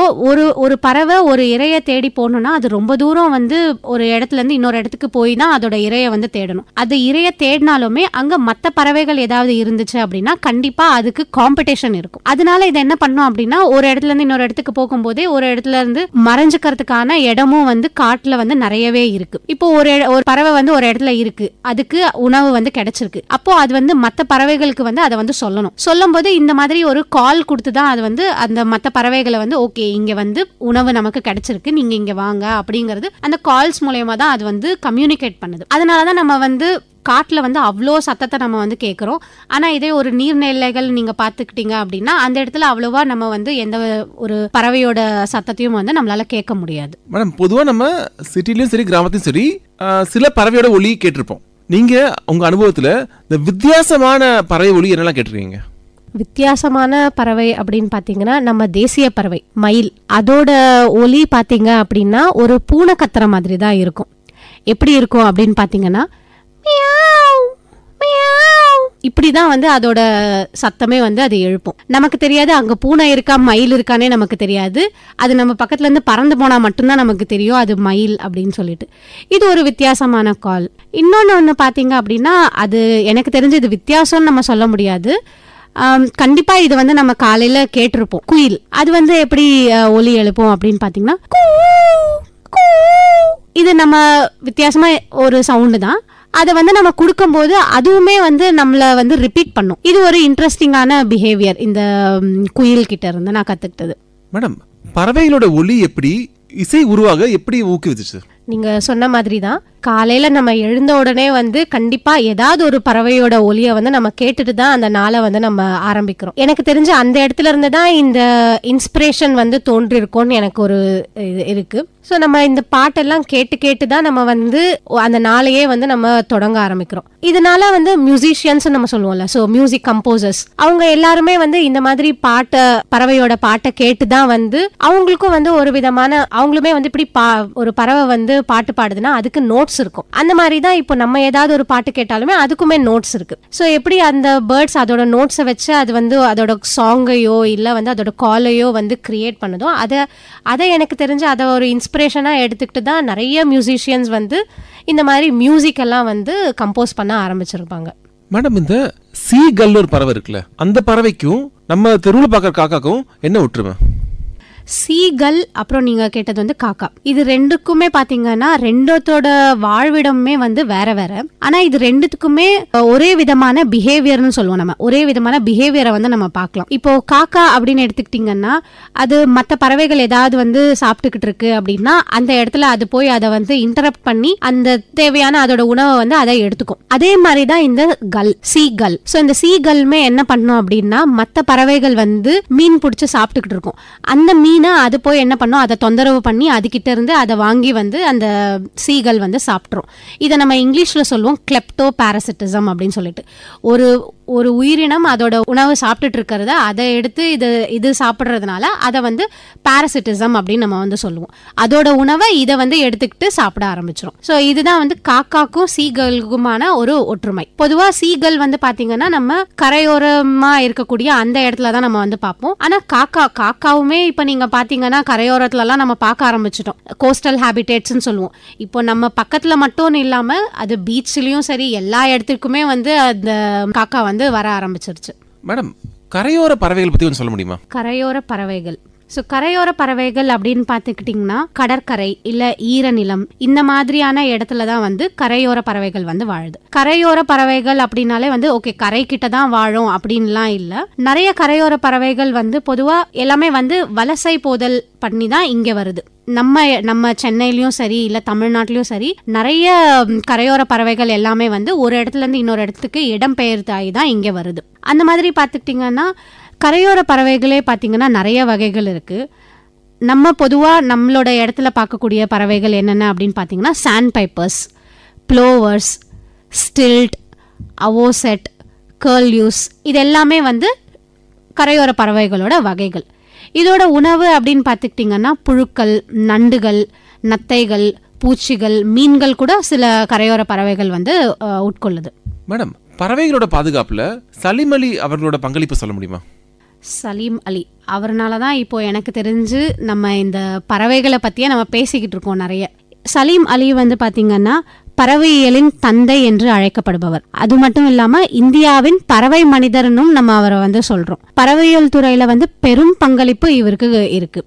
ஒரு பறவை ஒரு இறைய தேடி போகணும்னா அது ரொம்ப தூரம் வந்து ஒரு இடத்துல இருந்து இன்னொரு இடத்துக்கு போய் தான் அதோட இறைய வந்து தேடணும். அது இறைய தேடினாலுமே அங்க மத்த பறவைகள் ஏதாவது இருந்துச்சு அப்படின்னா கண்டிப்பா அதுக்கு காம்படிஷன் இருக்கும். அதனால இதை என்ன பண்ணும் அப்படின்னா ஒரு இடத்துல இருந்து இன்னொரு இடத்துக்கு போகும்போதே ஒரு இடத்துல இருந்து மறைஞ்சுக்கிறதுக்கான இடமும் வந்து காட்டுல வந்து நிறையவே இருக்கு. இப்போ ஒரு பறவை வந்து ஒரு இடத்துல இருக்கு, அதுக்கு உணவு வந்து கிடைச்சிருக்கு. அப்போ அது வந்து மத்த பறவைகளுக்கு வந்து அதை வந்து சொல்லும் போது இந்த மாதிரி ஒரு கால் கொடுத்துதான் அது வந்து அந்த மத்த பறவைகளை வந்து ஓகே இங்க வந்து உணவு நமக்கு கிடைச்சிருக்கு, நீங்க இங்க வாங்க அப்படிங்கிறது அந்த கால்ஸ் மூலமா தான் அது வந்து கம்யூனிகேட் பண்ணுது. அதனாலதான் நம்ம வந்து காட்டுல வந்து அவ்வளோ சத்தத்தை நம்ம வந்து கேட்குறோம். ஆனா இதே ஒரு நீர்நிலைகள் நீங்க பாத்துக்கிட்டீங்க அப்படின்னா அந்த இடத்துல அவ்வளவா நம்ம வந்து எந்த ஒரு பறவையோட சத்தத்தையும் வந்து நம்மளால கேட்க முடியாது. மேடம், பொதுவா நம்ம சிட்டிலயும் சரி கிராமத்திலும் சரி சில பறவையோட ஒலி கேட்டிருப்போம். நீங்க உங்க அனுபவத்துல இந்த வித்தியாசமான பறவை ஒலி என்னெல்லாம் கேட்டிருக்கீங்க? வித்தியாசமான பறவை அப்படின்னு பாத்தீங்கன்னா நம்ம தேசிய பறவை மயில், அதோட ஒலி பாத்தீங்க அப்படின்னா ஒரு பூனை கத்துற மாதிரி தான் இருக்கும். எப்படி இருக்கும் அப்படின்னு பாத்தீங்கன்னா இப்படிதான் வந்து அதோட சத்தமே வந்து அது எழுப்பும். நமக்கு தெரியாது அங்க பூனை இருக்கா மயில் இருக்கானே நமக்கு தெரியாது. அது நம்ம பக்கத்துல இருந்து பறந்து போனா மட்டும்தான் நமக்கு தெரியும் அது மயில் அப்படின்னு சொல்லிட்டு. இது ஒரு வித்தியாசமான கால். இன்னொன்னு பாத்தீங்க அப்படின்னா அது எனக்கு தெரிஞ்சு இது வித்தியாசம்னு நம்ம சொல்ல முடியாது. கண்டிப்பா இது வந்து நம்ம காலையில கேட்டிருப்போம். குயில் அது வந்து எப்படி ஒலி எழுப்போம் அப்படின்னு பாத்தீங்கன்னா இது நம்ம வித்தியாசமா ஒரு சவுண்டு தான். அதை வந்து நம்ம கொடுக்கும் போது அதுவுமே வந்து நம்மள வந்து ரிப்பீட் பண்ணும். இது ஒரு இன்ட்ரெஸ்டிங்கான பிஹேவியர் இந்த குயில் கிட்ட இருந்து நான் கத்துக்கிட்டது. மேடம், பறவைகளோட ஒலி எப்படி இசை உருவாக எப்படி ஊக்குவிச்சு? நீங்க சொன்ன மாதிரி தான் காலையில நம்ம எழுந்த உடனே வந்து கண்டிப்பா ஏதாவது ஒரு பறவையோட ஒலியை வந்து நம்ம கேட்டுட்டு தான் அந்த நாளை வந்து நம்ம ஆரம்பிக்கிறோம். எனக்கு தெரிஞ்சு அந்த இடத்துல இருந்து தான் இந்த இன்ஸ்பிரேஷன் வந்து தோன்றி இருக்கும்னு எனக்கு ஒரு இது இருக்கு. ஸோ நம்ம இந்த பாட்டெல்லாம் கேட்டு தான் நம்ம வந்து அந்த நாளையே வந்து நம்ம தொடங்க ஆரம்பிக்கிறோம். இதனால வந்து மியூசிஷியன்ஸ் நம்ம சொல்லுவோம்ல, ஸோ மியூசிக் கம்போசர்ஸ் அவங்க எல்லாருமே வந்து இந்த மாதிரி பறவையோட பாட்டை கேட்டு தான் வந்து அவங்களுக்கும் வந்து ஒரு விதமான அவங்களுமே வந்து இப்படி ஒரு பறவை வந்து பாட்டு பாடுதுன்னா அதுக்கு நோட்ஸ் இருக்கும். அந்த மாதிரி தான் இப்போ நம்ம ஏதாவது ஒரு பாட்டு கேட்டாலுமே அதுக்குமே நோட்ஸ் இருக்கு. ஸோ எப்படி அந்த பேர்ட்ஸ் அதோட நோட்ஸை வச்சு அது வந்து அதோட சாங்கையோ இல்லை வந்து அதோட காலையோ வந்து கிரியேட் பண்ணுதோ அதை எனக்கு தெரிஞ்சு அதை ஒரு இன்ஸ்பிரேஷனா எடுத்துக்கிட்டு தான் நிறைய மியூசிஷியன்ஸ் வந்து இந்த மாதிரி மியூசிக் எல்லாம் வந்து கம்போஸ் பண்ண ஆரம்பிச்சிருப்பாங்க. மேடம், இந்த சீகல் ஒரு பறவை இருக்குல்ல, அந்த பறவைக்கும் நம்ம தெருவில் பார்க்குற காக்காக்கும் என்ன ஒற்றுமை? சீகல் அப்புறம் நீங்க கேட்டது வந்து காக்கா, இது ரெண்டுக்குமே பாத்தீங்கன்னா ரெண்டத்தோட வாழ்விடமே வந்து வேற வேற. ஆனா இது ரெண்டுத்துக்குமே ஒரே விதமான பிஹேவியர்னு சொல்லுவோம். நம்ம ஒரே விதமான பிஹேவியரை வந்து நம்ம பார்க்கலாம். இப்போ காக்கா அப்படின்னு எடுத்துக்கிட்டீங்கன்னா அது மற்ற பறவைகள் ஏதாவது வந்து சாப்பிட்டுக்கிட்டு இருக்கு அப்படின்னா அந்த இடத்துல அது போய் அதை வந்து இன்டரப்ட் பண்ணி அந்த தேவையான அதோட உணவை வந்து அதை எடுத்துக்கும். அதே மாதிரிதான் இந்த சீகல். ஸோ இந்த சீகல்மே என்ன பண்ணும் அப்படின்னா மற்ற பறவைகள் வந்து மீன் பிடிச்சி சாப்பிட்டுக்கிட்டு இருக்கும். அந்த மீனை அது போய் என்ன பண்ணும், அதை தொந்தரவு பண்ணி அதுகிட்ட இருந்து அதை வாங்கி வந்து அந்த சீகல் வந்து சாப்பிட்ரும். இதை நம்ம இங்கிலீஷ்ல சொல்லுவோம் கிளெப்டோ பாரசிட்டிசம் அப்படின்னு சொல்லிட்டு. ஒரு உயிரினம் அதோட உணவு சாப்பிட்டுட்டு இருக்கிறத அதை எடுத்து இது சாப்பிட்றதுனால அதை வந்து பாரசிட்டிசம் அப்படின்னு நம்ம வந்து சொல்லுவோம். அதோட உணவை இதை வந்து எடுத்துக்கிட்டு சாப்பிட ஆரம்பிச்சிடும். ஸோ இதுதான் வந்து காக்காக்கும் சீகலுக்குமான ஒரு ஒற்றுமை. பொதுவாக சீகல் வந்து பாத்தீங்கன்னா நம்ம கரையோரமா இருக்கக்கூடிய அந்த இடத்துல தான் நம்ம வந்து பார்ப்போம். ஆனா காக்காவுமே இப்ப நீங்க பாத்தீங்கன்னா கரையோரத்துல எல்லாம் நம்ம பார்க்க ஆரம்பிச்சிட்டோம். கோஸ்டல் ஹேபிடேட்ஸ்னு சொல்லுவோம். இப்போ நம்ம பக்கத்துல மட்டும் இல்லாம அது பீச்லயும் சரி எல்லா இடத்துக்குமே வந்து அந்த காக்கா வந்து வர ஆரம்பிச்சிருச்சு. மேடம், கரையோர பறவைகள் பத்தி கொஞ்சம் சொல்ல முடியுமா? கரையோர பறவைகள், ஸோ கரையோர பறவைகள் அப்படின்னு பார்த்துக்கிட்டிங்கன்னா கடற்கரை இல்லை ஈரநிலம் இந்த மாதிரியான இடத்துல தான் வந்து கரையோர பறவைகள் வந்து வாழுது. கரையோர பறவைகள் அப்படின்னாலே வந்து ஓகே கரை கிட்ட தான் வாழும் அப்படின்லாம் இல்லை. நிறைய கரையோர பறவைகள் வந்து பொதுவாக எல்லாமே வந்து வலசை போதல் பண்ணி தான் இங்கே வருது. நம்ம சென்னையிலயும் சரி இல்லை தமிழ்நாட்டிலையும் சரி நிறைய கரையோர பறவைகள் எல்லாமே வந்து ஒரு இடத்துல இருந்து இன்னொரு இடத்துக்கு இடம்பெயர்ந்தாகி தான் இங்கே வருது. அந்த மாதிரி பார்த்துக்கிட்டிங்கன்னா கரையோர பறவைகளே பார்த்தீங்கன்னா நிறைய வகைகள் இருக்குது. நம்ம பொதுவாக நம்மளோட இடத்துல பார்க்கக்கூடிய பறவைகள் என்னென்ன அப்படின்னு பார்த்தீங்கன்னா சாண்ட் பைப்பர்ஸ், ப்ளோவர்ஸ், ஸ்டில்ட், அவோசெட், கர்ல்யூஸ் இது எல்லாமே வந்து கரையோர பறவைகளோட வகைகள். இதோட உணவு அப்படின்னு பார்த்துக்கிட்டிங்கன்னா புழுக்கள், நண்டுகள், நத்தைகள், பூச்சிகள், மீன்கள் கூட சில கரையோர பறவைகள் வந்து உட்கொள்ளுது. மேடம், பறவைகளோட பாதுகாப்புல சலீம் அலி அவர்களோட பங்களிப்பு சொல்ல முடியுமா? சலீம் அலி அவர்னால தான் இப்போ எனக்கு தெரிஞ்சு நம்ம இந்த பறவைகளை பற்றியே நம்ம பேசிக்கிட்டு இருக்கோம் நிறைய. சலீம் அலி வந்து பார்த்தீங்கன்னா பறவையியலின் தந்தை என்று அழைக்கப்படுபவர். அது மட்டும் இல்லாம இந்தியாவின் பறவை மனிதர்னும் நம்ம அவரை வந்து சொல்றோம். பறவையியல் துறையில வந்து பெரும் பங்களிப்பு இவருக்கு இருக்கு.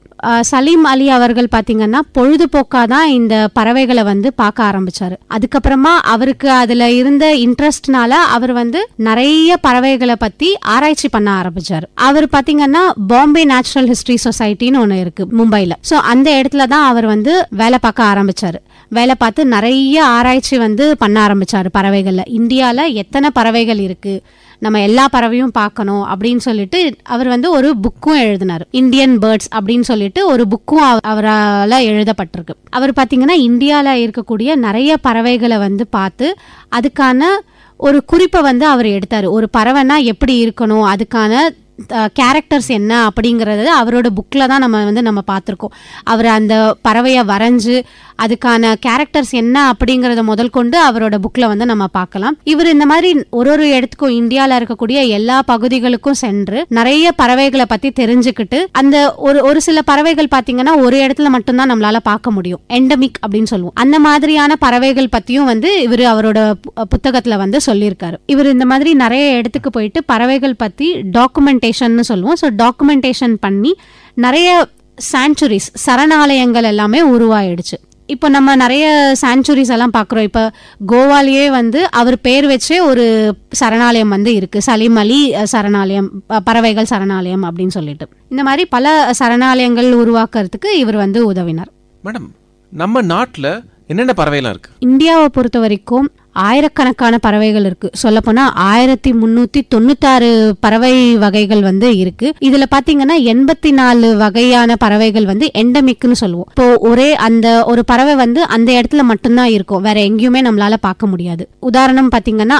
சலீம் அலி அவர்கள் பாத்தீங்கன்னா பொழுதுபோக்காதான் இந்த பறவைகளை வந்து பார்க்க ஆரம்பிச்சாரு. அதுக்கப்புறமா அவருக்கு அதுல இருந்த இன்ட்ரெஸ்ட்னால அவர் வந்து நிறைய பறவைகளை பத்தி ஆராய்ச்சி பண்ண ஆரம்பிச்சாரு. அவர் பாத்தீங்கன்னா பாம்பே நேச்சுரல் ஹிஸ்டரி சொசைட்டின்னு ஒண்ணு இருக்கு மும்பைல. சோ அந்த இடத்துலதான் அவர் வந்து வேலை பார்க்க ஆரம்பிச்சாரு. வேலை பார்த்து நிறைய ஆராய்ச்சி வந்து பண்ண ஆரம்பிச்சாரு பறவைகள்ல. இந்தியால எத்தனை பறவைகள் இருக்கு, நம்ம எல்லா பறவையும் பார்க்கணும் அப்படின்னு சொல்லிட்டு அவர் வந்து ஒரு புக்கும் எழுதினார். இந்தியன் பேர்ட்ஸ் அப்படின்னு சொல்லிட்டு ஒரு புக்கும் அவரால் எழுதப்பட்டிருக்கு. அவர் பார்த்தீங்கன்னா இந்தியால இருக்கக்கூடிய நிறைய பறவைகளை வந்து பார்த்து அதுக்கான ஒரு குறிப்பை வந்து அவர் எடுத்தாரு. ஒரு பறவைனா எப்படி இருக்கணும், அதுக்கான கேரக்டர்ஸ் என்ன அப்படிங்கறது அவரோட புக்ல தான் நம்ம பார்த்துருக்கோம். அவர் அந்த பறவையை வரைஞ்சு அதுக்கான கேரக்டர்ஸ் என்ன அப்படிங்கறத முதல் கொண்டு அவரோட புக்ல வந்து நம்ம பார்க்கலாம். இவர் இந்த மாதிரி ஒரு இடத்துக்கும் இந்தியால இருக்கக்கூடிய எல்லா பகுதிகளுக்கும் சென்று நிறைய பறவைகளை பத்தி தெரிஞ்சுக்கிட்டு அந்த ஒரு சில பறவைகள் பாத்தீங்கன்னா ஒரு இடத்துல மட்டும்தான் நம்மளால பார்க்க முடியும், எண்டமிக் அப்படின்னு சொல்லுவோம். அந்த மாதிரியான பறவைகள் பத்தியும் வந்து இவர் அவரோட புத்தகத்துல வந்து சொல்லியிருக்காரு. இவர் இந்த மாதிரி நிறைய இடத்துக்கு போயிட்டு பறவைகள் பத்தி டாக்குமெண்டேஷன் சொல்லுவோம். ஸோ டாக்குமெண்டேஷன் பண்ணி நிறைய சாங்சுரிஸ், சரணாலயங்கள் எல்லாமே உருவாயிடுச்சு. இப்போ நம்ம நிறைய சாங்சுரிஸ் எல்லாம் பார்க்குறோம். இப்போ கோவாலேயே வந்து அவர் பேர் வச்சே ஒரு சரணாலயம் வந்து இருக்கு, சலீம் அலி சரணாலயம், பறவைகள் சரணாலயம் அப்படின்னு சொல்லிட்டு. இந்த மாதிரி பல சரணாலயங்கள் உருவாக்குறதுக்கு இவர் வந்து உதவினார். மேடம், நம்ம நாட்டில் என்னென்ன பறவைலாம் இருக்கு? இந்தியாவை பொறுத்த வரைக்கும் ஆயிரக்கணக்கான பறவைகள் இருக்கு. சொல்ல போனா 1396 பறவை வகைகள் வந்து இருக்கு. இதுல பாத்தீங்கன்னா 84 வகையான பறவைகள் வந்து எண்டமிக்னு சொல்லுவோம். இப்போ அந்த ஒரு பறவை வந்து அந்த இடத்துல மட்டும்தான் இருக்கும், வேற எங்கேயுமே நம்மளால பார்க்க முடியாது. உதாரணம் பாத்தீங்கன்னா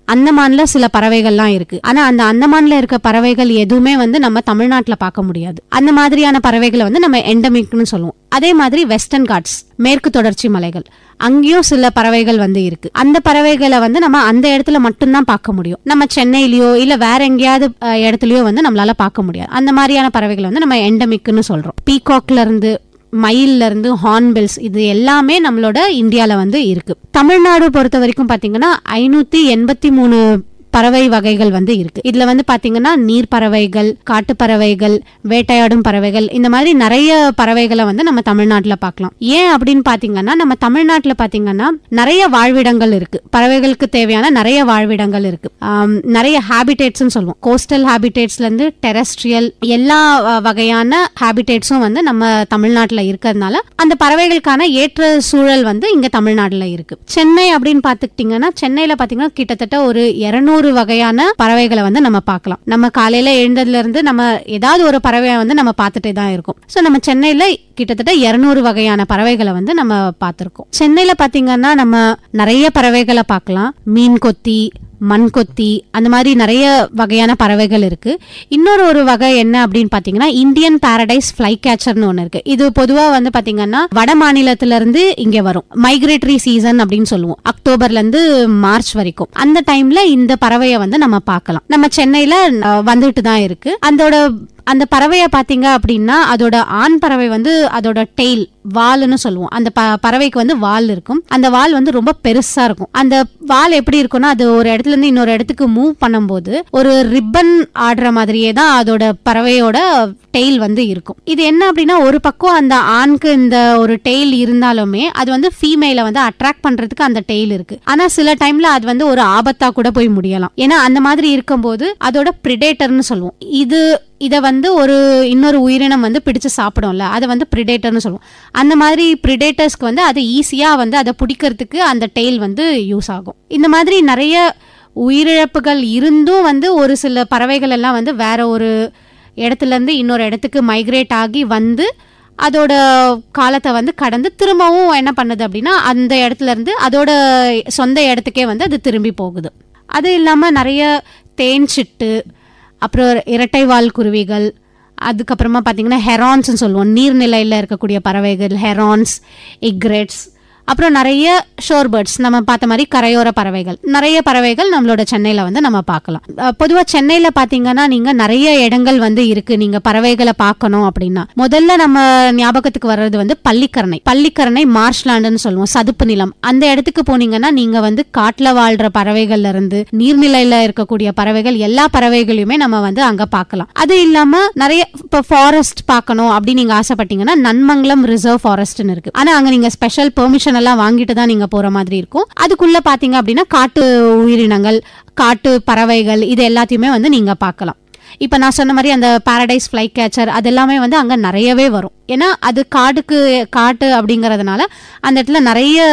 அந்தமான்ல சில பறவைகள்லாம் இருக்கு. ஆனா அந்த அந்தமான்ல இருக்க பறவைகள் எதுவுமே வந்து நம்ம தமிழ்நாட்டுல பார்க்க முடியாது. அந்த மாதிரியான பறவைகளை வந்து நம்ம எண்டமிக்னு சொல்லுவோம். அதே மாதிரி வெஸ்டர்ன் காட்ஸ், மேற்கு தொடர்ச்சி மலைகள், அங்கேயும் சில பறவைகள் வந்து இருக்கு. அந்த பறவைகளை வந்து நம்ம அந்த இடத்துல மட்டும்தான் பார்க்க முடியும். நம்ம சென்னையிலயோ இல்ல வேற எங்கேயாவது இடத்துலயோ வந்து நம்மளால பார்க்க முடியாது. அந்த மாதிரியான பறவைகளை வந்து நம்ம எண்டமிக்னு சொல்றோம். பீகாக்ல இருந்து, மயில்ல இருந்து, ஹார்ன்பில்ஸ், இது எல்லாமே நம்மளோட இந்தியால வந்து இருக்கு. தமிழ்நாடு பொறுத்த வரைக்கும் பாத்தீங்கன்னா 583 பறவை வகைகள் வந்து இருக்கு. இதுல வந்து பாத்தீங்கன்னா நீர் பறவைகள், காட்டு பறவைகள், வேட்டையாடும் பறவைகள், இந்த மாதிரி நிறைய பறவைகளை வந்து நம்ம தமிழ்நாட்டுல பார்க்கலாம். ஏன் அப்படின்னு பாத்தீங்கன்னா நம்ம தமிழ்நாட்டுல பாத்தீங்கன்னா நிறைய வாழ்விடங்கள் இருக்கு. பறவைகளுக்கு தேவையான நிறைய வாழ்விடங்கள் இருக்கு. நிறைய ஹேபிடேட்ஸ் சொல்லுவோம். கோஸ்டல் ஹேபிடேட்ஸ்ல இருந்து டெரஸ்ட்ரியல் எல்லா வகையான ஹேபிடேட்ஸும் வந்து நம்ம தமிழ்நாட்டுல இருக்கிறதுனால அந்த பறவைகளுக்கான ஏற்ற சூழல் வந்து இங்க தமிழ்நாட்டுல இருக்கு. சென்னை அப்படின்னு பாத்துக்கிட்டீங்கன்னா சென்னையில பாத்தீங்கன்னா கிட்டத்தட்ட ஒரு 200 வகையான பறவைகளை வந்து நம்ம பார்க்கலாம். நம்ம காலையில எழுந்ததுல இருந்து நம்ம ஏதாவது ஒரு பறவையை வந்து நம்ம பார்த்துட்டே தான் இருக்கோம். சோ நம்ம சென்னையில கிட்டத்தட்ட 200 வகையான பறவைகளை வந்து நம்ம பார்த்திருக்கோம். சென்னையில பாத்தீங்கன்னா நம்ம நிறைய பறவைகளை பார்க்கலாம். மீன் கொத்தி, மண்கொத்தி, அந்த மாதிரி நிறைய வகையான பறவைகள் இருக்கு. இன்னொரு ஒரு வகை என்ன அப்படின்னு பாத்தீங்கன்னா இந்தியன் பாரடைஸ் ஃப்ளை கேச்சர்னு ஒன்று இருக்கு. இது பொதுவா வந்து பாத்தீங்கன்னா வட மாநிலத்தில இருந்து இங்க வரும். மைக்ரேட்டரி சீசன் அப்படின்னு சொல்லுவோம், அக்டோபர்ல இருந்து மார்ச் வரைக்கும். அந்த டைம்ல இந்த பறவையை வந்து நம்ம பார்க்கலாம். நம்ம சென்னையில வந்துட்டு தான் இருக்கு. அந்த பறவையை பாத்தீங்க அப்படின்னா அதோட ஆண் பறவை வந்து அதோட டெய்ல், வால்னு சொல்லுவோம். அந்த பறவைக்கு வந்து வால் இருக்கும். அந்த வால் வந்து ரொம்ப பெருசா இருக்கும். அந்த வால் எப்படி இருக்கும்னா அது ஒரு இடத்துல இருந்து இன்னொரு இடத்துக்கு மூவ் பண்ணும்போது ஒரு ரிப்பன் ஆடுற மாதிரியே தான் அதோட பறவையோட டெய்ல் வந்து இருக்கும். இது என்ன அப்படின்னா ஒரு பக்கம் அந்த ஆண்க்கு இந்த ஒரு டெய்ல் இருந்தாலுமே அது வந்து ஃபீமேல வந்து அட்ராக்ட் பண்றதுக்கு அந்த டெய்ல் இருக்கு. ஆனா சில டைம்ல அது வந்து ஒரு ஆபத்தா கூட போய் முடியலாம். ஏன்னா அந்த மாதிரி இருக்கும்போது அதோட பிரிடேட்டர்னு சொல்லுவோம். இத வந்து இன்னொரு உயிரினம் வந்து பிடிச்சு சாப்பிடும்ல, அதை வந்து பிரிடேட்டர்னு சொல்லுவோம். அந்த மாதிரி பிரிடேட்டர்ஸ்க்கு வந்து அது ஈஸியா வந்து அதை பிடிக்கிறதுக்கு அந்த டெய்ல் வந்து யூஸ் ஆகும். இந்த மாதிரி நிறைய உயிரிழப்புகள் இருந்தும் வந்து ஒரு சில பறவைகள் எல்லாம் வந்து வேற ஒரு இடத்துல இருந்து இன்னொரு இடத்துக்கு மைக்ரேட் ஆகி வந்து அதோட காலத்தை வந்து கடந்து திரும்பவும் என்ன பண்ணுது அப்படின்னா அந்த இடத்துல இருந்து அதோட சொந்த இடத்துக்கே வந்து அது திரும்பி போகுது. அது இல்லாம நிறைய தேன் சிட்டு, அப்புறம் இரட்டைவால் குருவிகள், அதுக்கப்புறமா பார்த்தீங்கன்னா ஹெரான்ஸ்ன்னு சொல்லுவோம், நீர்நிலையில் இருக்கக்கூடிய பறவைகள், ஹெரான்ஸ், இக்ரெட்ஸ், அப்புறம் நிறைய ஷோர் பேர்ட்ஸ், நம்ம பார்த்த மாதிரி கரையோர பறவைகள், நிறைய பறவைகள் நம்மளோட சென்னையில் வந்து நம்ம பார்க்கலாம். பொதுவாக சென்னையில் பார்த்தீங்கன்னா நீங்கள் நிறைய இடங்கள் வந்து இருக்கு நீங்கள் பறவைகளை பார்க்கணும் அப்படின்னா. முதல்ல நம்ம ஞாபகத்துக்கு வர்றது வந்து பள்ளிக்கரணை மார்ஷ்லாண்டுன்னு சொல்லுவோம், சதுப்பு நிலம். அந்த இடத்துக்கு போனீங்கன்னா நீங்கள் வந்து காட்டில் வாழ்கிற பறவைகள்ல இருந்து நீர்நிலையில் இருக்கக்கூடிய பறவைகள் எல்லா பறவைகளையுமே நம்ம வந்து அங்கே பார்க்கலாம். அது இல்லாமல் நிறைய இப்போ ஃபாரஸ்ட் பார்க்கணும் அப்படின்னு நீங்கள் ஆசைப்பட்டீங்கன்னா நன்மங்கலம் ரிசர்வ் ஃபாரஸ்ட்னு இருக்கு. ஆனால் அங்கே நீங்கள் ஸ்பெஷல் பெர்மிஷன் எல்லாம் வாங்கிட்டு தான் நீங்க போற மாதிரி இருக்கும். அதுக்குள்ள பாத்தீங்க அப்படின்னா காட்டு உயிரினங்கள், காட்டு பறவைகள், இது எல்லாத்தையுமே வந்து நீங்க பார்க்கலாம். இப்ப நான் சொன்ன மாதிரி அந்த பாரடைஸ் ஃப்ளை கேச்சர் அதெல்லாமே வந்து அங்க நிறையவே வரும். ஏன்னா அது காட்டு அப்படிங்கறதுனால அந்த இடத்துல நிறைய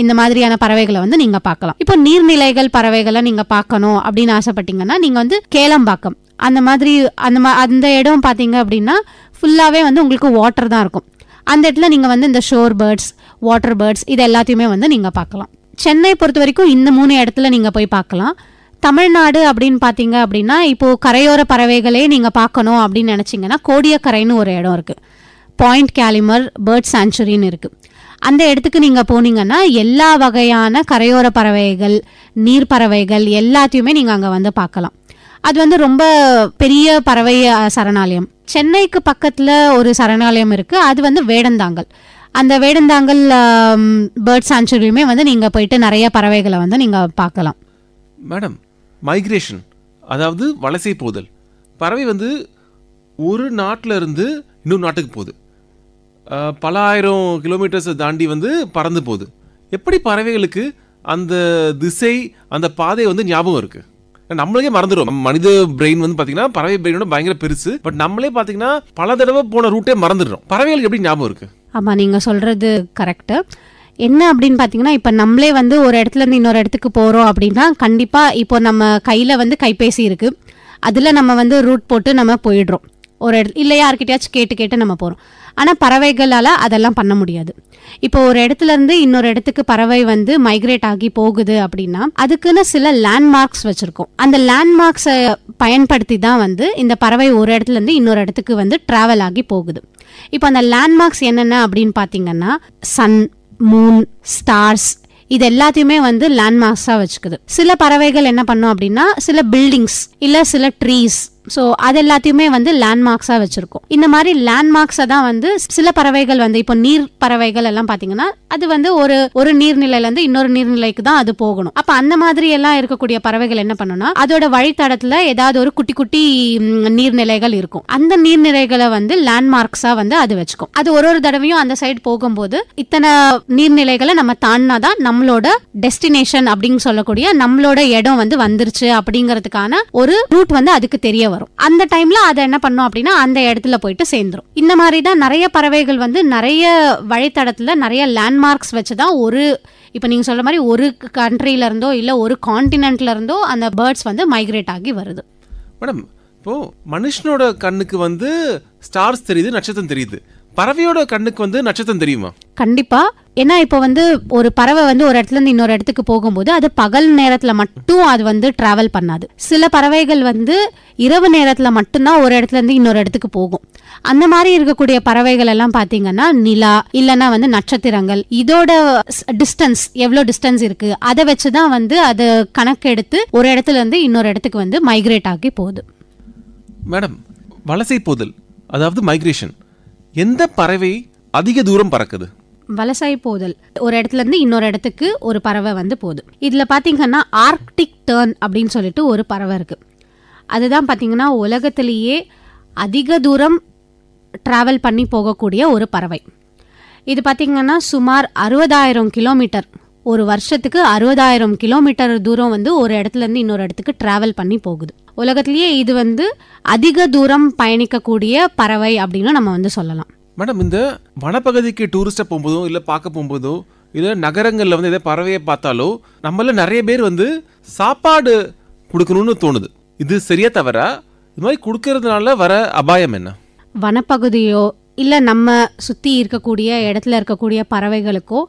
இந்த மாதிரியான பறவைகளை வந்து நீங்க பார்க்கலாம். இப்போ நீர்நிலைகள் பறவைகளை நீங்க பார்க்கணும் அப்படின்னு ஆசைப்பட்டீங்கன்னா நீங்க வந்து கேளம்பாக்கம் அந்த மாதிரி அந்த இடம் பாத்தீங்க அப்படின்னா ஃபுல்லாவே வந்து உங்களுக்கு வாட்டர் தான் இருக்கும். அந்த இடத்துல நீங்க வந்து இந்த ஷோர் பேர்ட்ஸ், வாட்டர் பேர்ட்ஸ், இது எல்லாத்தையுமே வந்து நீங்க பார்க்கலாம். சென்னை பொறுத்த வரைக்கும் இந்த 3 இடத்துல நீங்க போய் பார்க்கலாம். தமிழ்நாடு அப்படின்னு பாத்தீங்க அப்படின்னா இப்போ கரையோர பறவைகளே நீங்க பார்க்கணும் அப்படின்னு நினைச்சீங்கன்னா கோடியக்கரைன்னு ஒரு இடம் இருக்கு, பாயிண்ட் கேலிமர் பேர்ட் சாங்சுரின்னு இருக்கு. அந்த இடத்துக்கு நீங்க போனீங்கன்னா எல்லா வகையான கரையோர பறவைகள், நீர் பறவைகள் எல்லாத்தையுமே நீங்க அங்க வந்து பார்க்கலாம். அது வந்து ரொம்ப பெரிய பறவை சரணாலயம். சென்னைக்கு பக்கத்துல ஒரு சரணாலயம் இருக்கு, அது வந்து வேடந்தாங்கல். அந்த வேடந்தாங்கல் பேர்ட் சாங்சுரியுமே வந்து நீங்க போயிட்டு நிறைய பறவைகளை வந்து நீங்க பார்க்கலாம். மேடம், மைக்ரேஷன் அதாவது வலசை போதல், பறவை வந்து ஒரு நாட்டில் இருந்து இன்னொரு நாட்டுக்கு போகுது, பல ஆயிரம் கிலோமீட்டர்ஸ் தாண்டி வந்து பறந்து போகுது. எப்படி பறவைகளுக்கு அந்த திசை அந்த பாதை வந்து ஞாபகம் இருக்கு? நம்மளுக்கே மறந்துடும். மனித பிரெயின் வந்து பாத்தீங்கன்னா பறவை பிரெயினோட பயங்கர பெருசு. பட் நம்மளே பாத்தீங்கன்னா பல தடவை போன ரூட்டே மறந்துடுறோம். பறவைகளுக்கு எப்படி ஞாபகம் இருக்கு? ஆமா, நீங்க சொல்றது கரெக்ட். என்ன அப்படின்னு பாத்தீங்கன்னா இப்ப நம்மளே வந்து ஒரு இடத்துல இருந்து இன்னொரு இடத்துக்கு போறோம் அப்படின்னா கண்டிப்பா இப்போ நம்ம கையில வந்து கைபேசி இருக்கு, அதுல நம்ம வந்து ரூட் போட்டு நம்ம போயிடுறோம். ஒரு இல்லை யார்கிட்டயாச்சும் கேட்டு நம்ம போறோம். ஆனா பறவைகளால அதெல்லாம் பண்ண முடியாது. இப்போ ஒரு இடத்துல இருந்து இன்னொரு இடத்துக்கு பறவை வந்து மைக்ரேட் ஆகி போகுது அப்படின்னா அதுக்குன்னு சில லேண்ட்மார்க்ஸ் வச்சிருக்கோம். அந்த லேண்ட்மார்க்ஸை பயன்படுத்தி தான் வந்து இந்த பறவை ஒரு இடத்துல இருந்து இன்னொரு இடத்துக்கு வந்து டிராவல் ஆகி போகுது. இப்போ அந்த லேண்ட்மார்க்ஸ் என்னென்ன அப்படின்னு பாத்தீங்கன்னா சன், மூன், ஸ்டார்ஸ், இது எல்லாத்தையுமே வந்து லேண்ட்மார்க்ஸா வச்சுக்குது. சில பறவைகள் என்ன பண்ணும் அப்படின்னா சில பில்டிங்ஸ் இல்ல சில ட்ரீஸ், ஸோ அது எல்லாத்தையுமே வந்து லேண்ட்மார்க்ஸா வச்சிருக்கோம். இந்த மாதிரி லேண்ட்மார்க்ஸை தான் வந்து சில பறவைகள் வந்து இப்போ நீர் பறவைகள் எல்லாம் பாத்தீங்கன்னா அது வந்து ஒரு நீர்நிலையில இருந்து இன்னொரு நீர்நிலைக்கு தான் அது போகணும். அப்ப அந்த மாதிரி எல்லாம் இருக்கக்கூடிய பறவைகள் என்ன பண்ணும்னா அதோட வழித்தடத்துல ஏதாவது ஒரு குட்டி குட்டி நீர்நிலைகள் இருக்கும். அந்த நீர்நிலைகளை வந்து லேண்ட்மார்க்ஸா வந்து அது வச்சுக்கும். அது ஒரு தடவையும் அந்த சைடு போகும்போது இத்தனை நீர்நிலைகளை நம்ம தாண்டினாதான் நம்மளோட டெஸ்டினேஷன் அப்படின்னு சொல்லக்கூடிய நம்மளோட இடம் வந்து வந்துருச்சு அப்படிங்கிறதுக்கான ஒரு ரூட் வந்து அதுக்கு தெரிய வரும். அந்த டைம்ல அதை என்ன பண்ணும் அப்படின்னா அந்த இடத்துல போயிட்டு சேர்ந்துரும். இந்த மாதிரி தான் நிறைய பறவைகள் வந்து நிறைய வழித்தடத்துல நிறைய லேண்ட்மார்க்ஸ் வச்சுதான் இப்போ நீங்க சொல்ற மாதிரி ஒரு கண்ட்ரில இருந்தோ இல்ல ஒரு கான்டினென்ட்ல இருந்தோ அந்த பேர்ட்ஸ் வந்து மைக்ரேட் ஆகி வருது. மேடம், இப்போ மனுஷனோட கண்ணுக்கு வந்து ஸ்டார்ஸ் தெரியுது, நட்சத்திரம் தெரியுது. பறவையோட கண்ணுக்கு நட்சத்திரம் தெரியுமா? கண்டிப்பா. ஏன்னா இப்போ ஒரு பறவை ஒரு இடத்துல இருந்து இன்னொரு இடத்துக்கு போகும்போது அது பகல் நேரத்துல மட்டும் அது டிராவல் பண்ணாது. சில பறவைகள் இரவு நேரத்துல மட்டும்தான் ஒரு இடத்துல இருந்து இன்னொரு இடத்துக்கு போகும். அந்த மாதிரி இருக்கக்கூடிய பறவைகள் எல்லாம் பாத்தீங்கன்னா நிலா இல்லைன்னா நட்சத்திரங்கள் இதோட டிஸ்டன்ஸ் எவ்வளவு டிஸ்டன்ஸ் இருக்கு அதை வச்சுதான் அது கணக்கெடுத்து ஒரு இடத்துல இருந்து இன்னொரு இடத்துக்கு மைக்ரேட் ஆகி போகுது. மேடம், வலசை போதல் அதாவது மைக்ரேஷன், எந்த பறவை அதிக தூரம் பறக்குது? வலசை போதல் ஒரு இடத்துல இருந்து இன்னொரு இடத்துக்கு ஒரு பறவை போகுது. இதுல பாத்தீங்கன்னா ஆர்க்டிக் டர்ன் அப்படின்னு சொல்லிட்டு ஒரு பறவை இருக்கு. அதுதான் பாத்தீங்கன்னா உலகத்திலேயே அதிக தூரம் டிராவல் பண்ணி போகக்கூடிய ஒரு பறவை. இது பாத்தீங்கன்னா சுமார் 60,000 கிலோமீட்டர், ஒரு வருஷத்துக்கு 60,000 கிலோமீட்டர் தூரம் ஒரு இடத்துல இருந்து இன்னொரு இடத்துக்கு டிராவல் பண்ணி போகுது. உலகத்திலேயே இது அதிக தூரம் பயணிக்கக்கூடிய பறவை அப்படின்னு நம்ம சொல்லலாம். மேடம், இந்த வனப்பகுதிக்கு டூரிஸ்டா போகும்போதோ இல்ல பார்க்க போகும்போதோ இல்ல நகரங்கள்ல எதை பறவையை பார்த்தாலோ நம்மள நிறைய பேர் சாப்பாடு கொடுக்கணும்னு தோணுது. இது சரியா தவறா? இது மாதிரி கொடுக்கறதுனால வர அபாயம் என்ன? வனப்பகுதியோ இல்ல நம்ம சுத்தி இருக்கக்கூடிய இடத்துல இருக்கக்கூடிய பறவைகளுக்கோ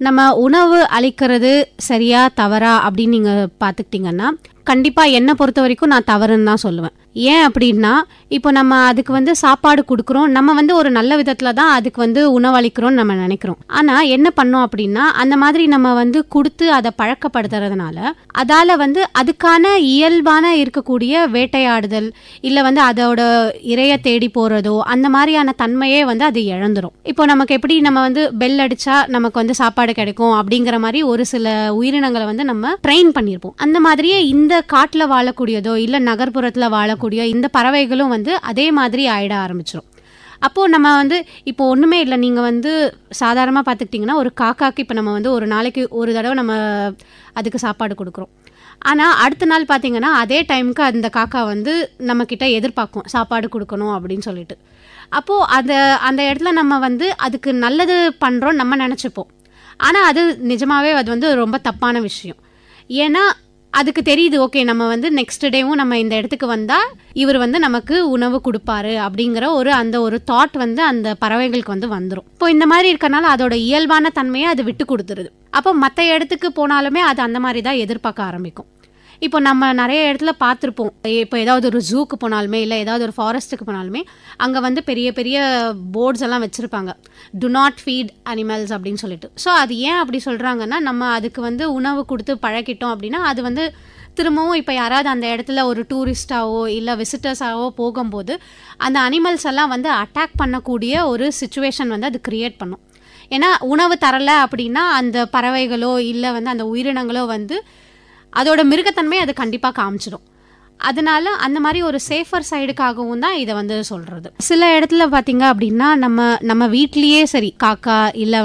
நம்ம உணவு அளிக்கிறது சரியா தவறா அப்படின்னு நீங்க பாத்துக்கிட்டீங்கன்னா கண்டிப்பா என்னை பொறுத்த வரைக்கும் நான் தவறுன்னு தான் சொல்லுவேன். ஏன் அப்படின்னா இப்போ நம்ம அதுக்கு சாப்பாடு கொடுக்குறோம், நம்ம ஒரு நல்ல விதத்துல தான் அதுக்கு உணவளிக்கிறோம்னு நம்ம நினைக்கிறோம். ஆனா என்ன பண்ணோம் அப்படின்னா அந்த மாதிரி நம்ம கொடுத்து அதை பழக்கப்படுத்துறதுனால அதால அதுக்கான இயல்பான இருக்கக்கூடிய வேட்டையாடுதல் இல்ல அதோட இரைய தேடி போறதோ அந்த மாதிரியான தன்மையே அது இழந்துரும். இப்போ நமக்கு எப்படி நம்ம பெல் அடிச்சா நமக்கு சாப்பாடு கிடைக்கும் அப்படிங்கிற மாதிரி ஒரு சில உயிரினங்களை நம்ம ட்ரெயின் பண்ணிருப்போம். அந்த மாதிரியே இந்த காட்டுல வாழக்கூடியதோ இல்ல நகர்ப்புறத்துல வாழக்கூடிய இந்த பறவைகளும் அதே மாதிரி ஆயிட ஆரம்பிச்சிடும். அப்போ நம்ம இப்போ ஒண்ணுமே இல்லை, நீங்க சாதாரணமா பாத்துக்கிட்டீங்கன்னா ஒரு காக்காக்கு இப்ப நம்ம ஒரு நாளைக்கு ஒரு தடவை நம்ம அதுக்கு சாப்பாடு கொடுக்குறோம். ஆனா அடுத்த நாள் பாத்தீங்கன்னா அதே டைமுக்கு அந்த காக்கா நம்ம கிட்ட எதிர்பார்க்கும் சாப்பாடு கொடுக்கணும் அப்படின்னு சொல்லிட்டு. அப்போ அந்த இடத்துல நம்ம அதுக்கு நல்லது பண்றோம் நம்ம நினைச்சுப்போம். ஆனா அது நிஜமாவே அது ரொம்ப தப்பான விஷயம். ஏன்னா அதுக்கு தெரியுது, ஓகே நம்ம நெக்ஸ்ட் டேவும் நம்ம இந்த இடத்துக்கு வந்தா இவர் நமக்கு உணவு கொடுப்பாரு அப்படிங்கிற ஒரு தாட் அந்த பறவைகளுக்கு வந்துடும். இப்போ இந்த மாதிரி இருக்கனால அதோட இயல்பான தன்மையை அது விட்டு கொடுத்துருது. அப்போ மற்ற இடத்துக்கு போனாலுமே அது அந்த மாதிரி தான் எதிர்பார்க்க ஆரம்பிக்கும். இப்போ நம்ம நிறைய இடத்துல பார்த்துருப்போம், இப்போ ஏதாவது ஒரு ஜூக்கு போனாலுமே இல்லை ஏதாவது ஒரு ஃபாரஸ்ட்டுக்கு போனாலுமே அங்கே பெரிய பெரிய போர்ட்ஸ் எல்லாம் வச்சுருப்பாங்க, டு நாட் ஃபீட் அனிமல்ஸ் அப்படின்னு சொல்லிட்டு. ஸோ அது ஏன் அப்படி சொல்கிறாங்கன்னா நம்ம அதுக்கு உணவு கொடுத்து பழக்கிட்டோம் அப்படின்னா அது திரும்பவும் இப்போ யாராவது அந்த இடத்துல ஒரு டூரிஸ்டாவோ இல்லை விசிட்டர்ஸாவோ போகும்போது அந்த அனிமல்ஸ் எல்லாம் அட்டாக் பண்ணக்கூடிய ஒரு சுச்சுவேஷன் அது கிரியேட் பண்ணும். ஏன்னா உணவு தரலை அப்படின்னா அந்த பறவைகளோ இல்லை அந்த உயிரினங்களோ அதோட மிருகத்தன்மை அது கண்டிப்பாக காமிச்சிடும். அதனால அந்த மாதிரி ஒரு சேஃபர் சைடுக்காகவும் தான் இதை சொல்றது. சில இடத்துல பார்த்தீங்க அப்படின்னா நம்ம வீட்லேயே சரி காக்கா இல்லை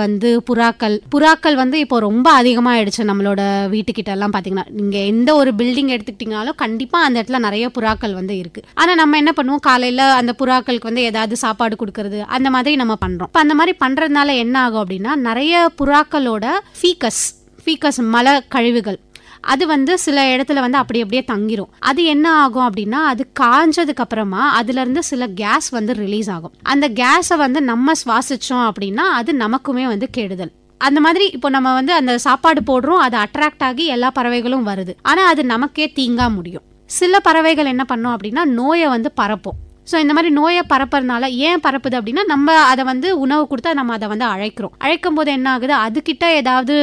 புறாக்கள் இப்போ ரொம்ப அதிகமாகிடுச்சு. நம்மளோட வீட்டுக்கிட்ட எல்லாம் பார்த்தீங்கன்னா நீங்கள் எந்த ஒரு பில்டிங் எடுத்துக்கிட்டிங்கனாலும் கண்டிப்பாக அந்த இடத்துல நிறைய புறாக்கள் இருக்குது. ஆனால் நம்ம என்ன பண்ணுவோம், காலையில் அந்த புறாக்களுக்கு ஏதாவது சாப்பாடு கொடுக்கறது அந்த மாதிரி நம்ம பண்ணுறோம். இப்போ அந்த மாதிரி பண்ணுறதுனால என்ன ஆகும் அப்படின்னா நிறைய புறாக்களோட ஃபீக்கஸ் மலை கழிவுகள் அது சில இடத்துல அப்படி அப்படியே தங்கிரும். அது என்ன ஆகும் அப்படின்னா அது காஞ்சதுக்கு அப்புறமா அதுல இருந்து சில கேஸ் ரிலீஸ் ஆகும். அந்த கேஸை நம்ம சுவாசிச்சோம் அப்படின்னா அது நமக்குமே கெடுதல். அந்த மாதிரி இப்போ நம்ம அந்த சாப்பாடு போடுறோம், அது அட்ராக்ட் ஆகி எல்லா பறவைகளும் வருது. ஆனா அது நமக்கே தீங்கா முடியும். சில பறவைகள் என்ன பண்ணோம் அப்படின்னா நோயை பரப்போம். ஸோ இந்த மாதிரி நோயை பரப்புறதுனால ஏன் பரப்புது அப்படின்னா நம்ம அதை உணவு கொடுத்தா நம்ம அதை அழைக்கும் போது என்ன ஆகுது, அதுகிட்ட ஏதாவது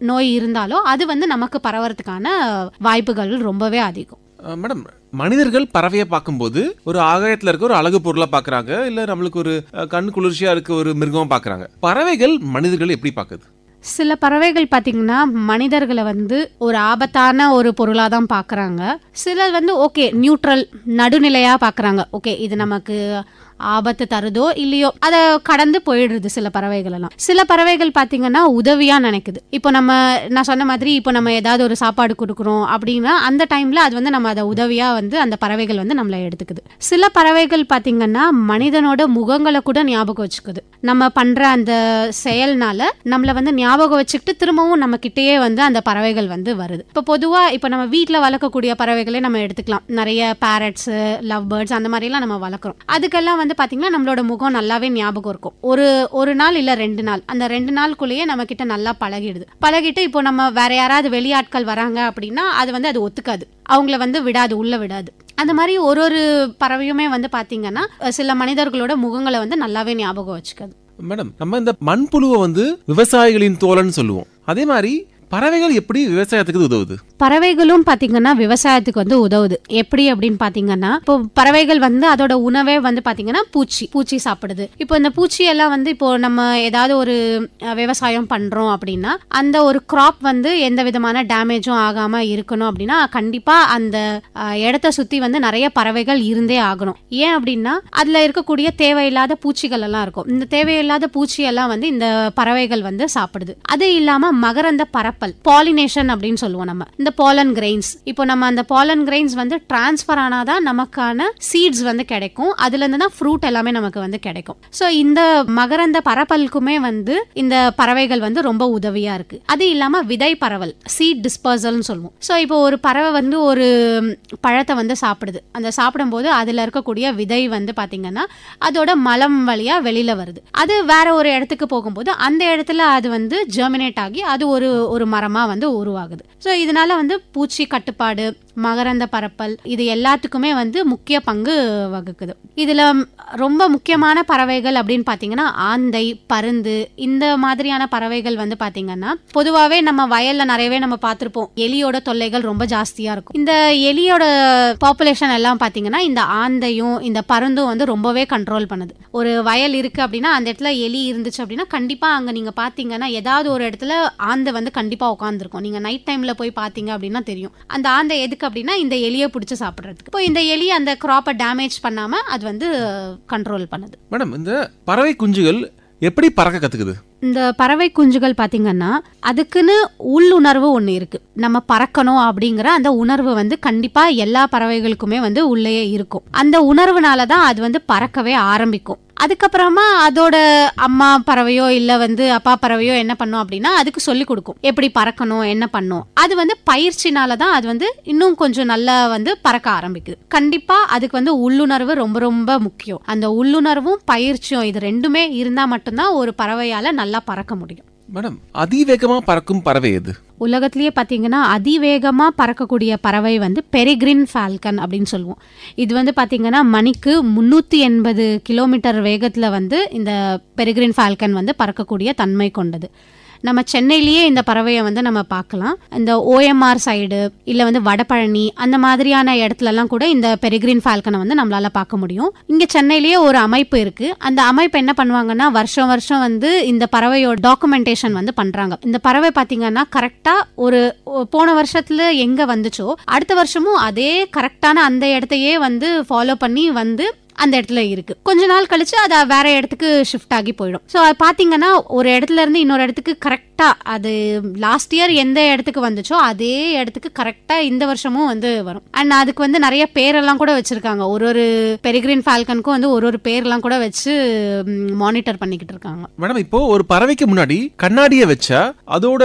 நோய் இருந்தாலோ அது நமக்கு பரவறதுக்கான வாய்ப்புகள் ரொம்பவே அதிகம். மேடம், மனிதர்கள் பறவையை பார்க்கும்போது ஒரு ஆகாயத்துல இருக்க ஒரு அழகு பொருளா பாக்குறாங்க, இல்ல நம்மளுக்கு ஒரு கண் குளிர்ச்சியா இருக்க ஒரு மிருகமா பாக்குறாங்க. பறவைகள் மனிதர்கள் எப்படி பாக்குது? சில பறவைகள் பார்த்தீங்கன்னா மனிதர்களை ஒரு ஆபத்தான ஒரு பொருளாக தான் பார்க்குறாங்க. சிலர் ஓகே நியூட்ரல் நடுநிலையாக பார்க்குறாங்க. ஓகே இது நமக்கு ஆபத்து தருதோ இல்லையோ அதை கடந்து போயிடுறது சில பறவைகள் எல்லாம். சில பறவைகள் பார்த்தீங்கன்னா உதவியா நினைக்குது. இப்போ நான் சொன்ன மாதிரி இப்போ நம்ம ஏதாவது ஒரு சாப்பாடு கொடுக்குறோம் அப்படின்னா அந்த டைம்ல அது நம்ம அதை உதவியா அந்த பறவைகள் நம்மளை எடுத்துக்குது. சில பறவைகள் பார்த்தீங்கன்னா மனிதனோட முகங்களை கூட ஞாபகம் வச்சுக்குது. நம்ம பண்ற அந்த செயல்னால நம்மளை ஞாபகம் வச்சுக்கிட்டு திரும்பவும் நம்ம கிட்டேயே அந்த பறவைகள் வருது. இப்போ பொதுவா இப்போ நம்ம வீட்டில் வளர்க்கக்கூடிய பறவைகளே நம்ம எடுத்துக்கலாம். நிறைய பேரட்ஸ், லவ் பேர்ட்ஸ் அந்த மாதிரி எல்லாம் நம்ம வளர்க்குறோம். அதுக்கெல்லாம் வந்து பாத்தீங்கன்னா நம்மளோட முகம் நல்லாவே ஞாபகம் இருக்கும். ஒரு நாள் இல்ல 2 நாள், அந்த 2 நாளுக்குள்ளேயே நம்ம கிட்ட நல்லா பழகிட்டு இப்போ நம்ம வேற யாராவது வெளியாட்கள் வராங்க அப்படின்னா அது வந்து அது ஒத்துக்காது, அவங்கள வந்து விடாது, உள்ள விடாது. அந்த மாதிரி ஒரு பறவையுமே வந்து பாத்தீங்கன்னா சில மனிதர்களோட முகங்களை வந்து நல்லாவே ஞாபகம் வச்சுக்காது. மேடம், நம்ம இந்த மண்புழுவை வந்து விவசாயிகளின் தோழன்னு சொல்லுவோம். அதே மாதிரி பறவைகள் எப்படி விவசாயத்துக்கு உதவுது? பறவைகளும் பாத்தீங்கன்னா விவசாயத்துக்கு வந்து உதவுது. எப்படி அப்படின்னு பாத்தீங்கன்னா, இப்போ பறவைகள் வந்து அதோட உணவே வந்து பாத்தீங்கன்னா பூச்சி சாப்பிடுது. இப்போ இந்த பூச்சி எல்லாம் வந்து இப்போ நம்ம ஏதாவது ஒரு விவசாயம் பண்றோம் அப்படின்னா அந்த ஒரு கிராப் வந்து எந்த விதமான டேமேஜும் ஆகாம இருக்கணும் அப்படின்னா கண்டிப்பா அந்த இடத்த சுத்தி வந்து நிறைய பறவைகள் இருந்தே ஆகணும். ஏன் அப்படின்னா அதுல இருக்கக்கூடிய தேவையில்லாத பூச்சிகள் எல்லாம் இருக்கும். இந்த தேவையில்லாத பூச்சி எல்லாம் வந்து இந்த பறவைகள் வந்து சாப்பிடுது. அது இல்லாம மகரந்த பரப்பல், பாலினேஷன் அப்படின்னு சொல்லுவோம் நம்ம. இந்த பாலன் கிரெயின்ஸ், இப்போ நம்ம அந்த பாலன் கிரெயின்ஸ் வந்து டிரான்ஸ்ஃபர் ஆனாதான் நமக்கான சீட்ஸ் வந்து கிடைக்கும். அதுல இருந்து தான் ஃப்ரூட் எல்லாமே நமக்கு வந்து கிடைக்கும். சோ இந்த மகரந்த பரப்பலுக்குமே வந்து இந்த பறவைகள் வந்து ரொம்ப உதவியா இருக்கு. அது இல்லாம விதை பரவல், சீட் டிஸ்பர்சல்னு சொல்லுவோம். சோ இப்போ ஒரு பறவை வந்து ஒரு பழத்தை வந்து சாப்பிடுது. அந்த சாப்பிடும்போது அதுல இருக்கக்கூடிய விதை வந்து பாத்தீங்கன்னா அதோட மலம் வழியா வெளியில வருது. அது வேற ஒரு இடத்துக்கு போகும்போது அந்த இடத்துல அது வந்து ஜெர்மினேட் ஆகி அது ஒரு மரமா வந்து உருவாகுது. சோ இதனால வந்து பூச்சி கட்டுப்பாடு, மகரந்த பரப்பல், இது எல்லாத்துக்குமே வந்து முக்கிய பங்கு வகுக்குது. இதுல ரொம்ப முக்கியமான பறவைகள் அப்படின்னு பாத்தீங்கன்னா ஆந்தை, பருந்து, இந்த மாதிரியான பறவைகள் வந்து பாத்தீங்கன்னா பொதுவாவே நம்ம வயல்ல நிறையவே நம்ம பார்த்திருப்போம். எலியோட தொல்லைகள் ரொம்ப ஜாஸ்தியா இருக்கும். இந்த எலியோட பாப்புலேஷன் எல்லாம் பாத்தீங்கன்னா இந்த ஆந்தையும் இந்த பருந்தும் வந்து ரொம்பவே கண்ட்ரோல் பண்ணுது. ஒரு வயல் இருக்கு அப்படின்னா அந்த இடத்துல எலி இருந்துச்சு அப்படின்னா கண்டிப்பா அங்க நீங்க பாத்தீங்கன்னா ஏதாவது ஒரு இடத்துல ஆந்தை வந்து கண்டிப்பா உட்காந்துருக்கும். நீங்க நைட் டைம்ல போய் பாத்தீங்க அப்படின்னா தெரியும். அந்த ஆந்தை எதுக்கு அப்படின்னா இந்த எலியை பிடிச்சு சாப்பிடுறதுக்கு. இப்போ இந்த எலி அந்த கிராப்பை டேமேஜ் பண்ணாம அது வந்து கண்ட்ரோல் பண்ணுது. மேடம், இந்த பறவை குஞ்சுகள் எப்படி பறக்க கத்துக்குது? இந்த பறவை குஞ்சுகள் பாத்தீங்கன்னா அதுக்குன்னு உள்ளுணர்வு ஒண்ணு இருக்கு. நம்ம பறக்கணும் அப்படிங்கிற அந்த உணர்வு வந்து கண்டிப்பா எல்லா பறவைகளுக்குமே வந்து உள்ளேயே இருக்கும். அந்த உணர்வுனாலதான் அது வந்து பறக்கவே ஆரம்பிக்கும். அதுக்கப்புறமா அதோட அம்மா பறவையோ இல்ல வந்து அப்பா பறவையோ என்ன பண்ணும் அப்படின்னா அதுக்கு சொல்லி கொடுக்கும் எப்படி பறக்கணும், என்ன பண்ணும். அது வந்து பயிற்சினாலதான் அது வந்து இன்னும் கொஞ்சம் நல்லா வந்து பறக்க ஆரம்பிக்குது. கண்டிப்பா அதுக்கு வந்து உள்ளுணர்வு ரொம்ப ரொம்ப முக்கியம். அந்த உள்ளுணர்வும் பயிற்சியும் இது ரெண்டுமே இருந்தா மட்டும்தான் ஒரு பறவையால நல்லா பறக்க முடியும். மேடம், அதிவேகமா பறக்கும் பறவை எது? உலகத்திலேயே பார்த்தீங்கன்னா அதிவேகமாக பறக்கக்கூடிய பறவை வந்து பெரிகிரின் ஃபால்கன் அப்படின்னு சொல்லுவோம். இது வந்து பார்த்தீங்கன்னா மணிக்கு 380 கிலோமீட்டர் வேகத்தில் வந்து இந்த பெரிகிரின் ஃபால்கன் வந்து பறக்கக்கூடிய தன்மை கொண்டது. நம்ம சென்னையிலேயே இந்த பறவையை வந்து நம்ம பார்க்கலாம். இந்த OMR சைடு இல்லை வந்து வடபழனி அந்த மாதிரியான இடத்துலலாம் கூட இந்த பெரிகிரின் ஃபால்கனை வந்து நம்மளால பார்க்க முடியும். இங்கே சென்னையிலேயே ஒரு அமைப்பு இருக்கு. அந்த அமைப்பு என்ன பண்ணுவாங்கன்னா வருஷம் வந்து இந்த பறவையோட டாக்குமெண்டேஷன் வந்து பண்றாங்க. இந்த பறவை பார்த்தீங்கன்னா கரெக்டா ஒரு போன வருஷத்துல எங்க வந்துச்சோ அடுத்த வருஷமும் அதே கரெக்டான அந்த இடத்தையே வந்து ஃபாலோ பண்ணி வந்து அந்த இடத்துல இருக்கு. கொஞ்ச நாள் கழிச்சு அது வேற இடத்துக்கு ஷிஃப்ட் ஆகி போயிடும். ஸோ அது பாத்தீங்கன்னா ஒரு இடத்துல இருந்து இன்னொரு இடத்துக்கு கரெக்டா அது லாஸ்ட் இயர் எந்த இடத்துக்கு வந்துச்சோ அதே இடத்துக்கு கரெக்டா இந்த வருஷமும் வந்து வரும். அண்ட் அதுக்கு வந்து நிறைய பேரெல்லாம் கூட வச்சிருக்காங்க. ஒரு பெரிகிரின் ஃபால்கனுக்கும் வந்து ஒரு பேர்லாம் கூட வச்சு மானிட்டர் பண்ணிக்கிட்டு இருக்காங்க. மேடம், இப்போ ஒரு பறவைக்கு முன்னாடி கண்ணாடியை வச்சா அதோட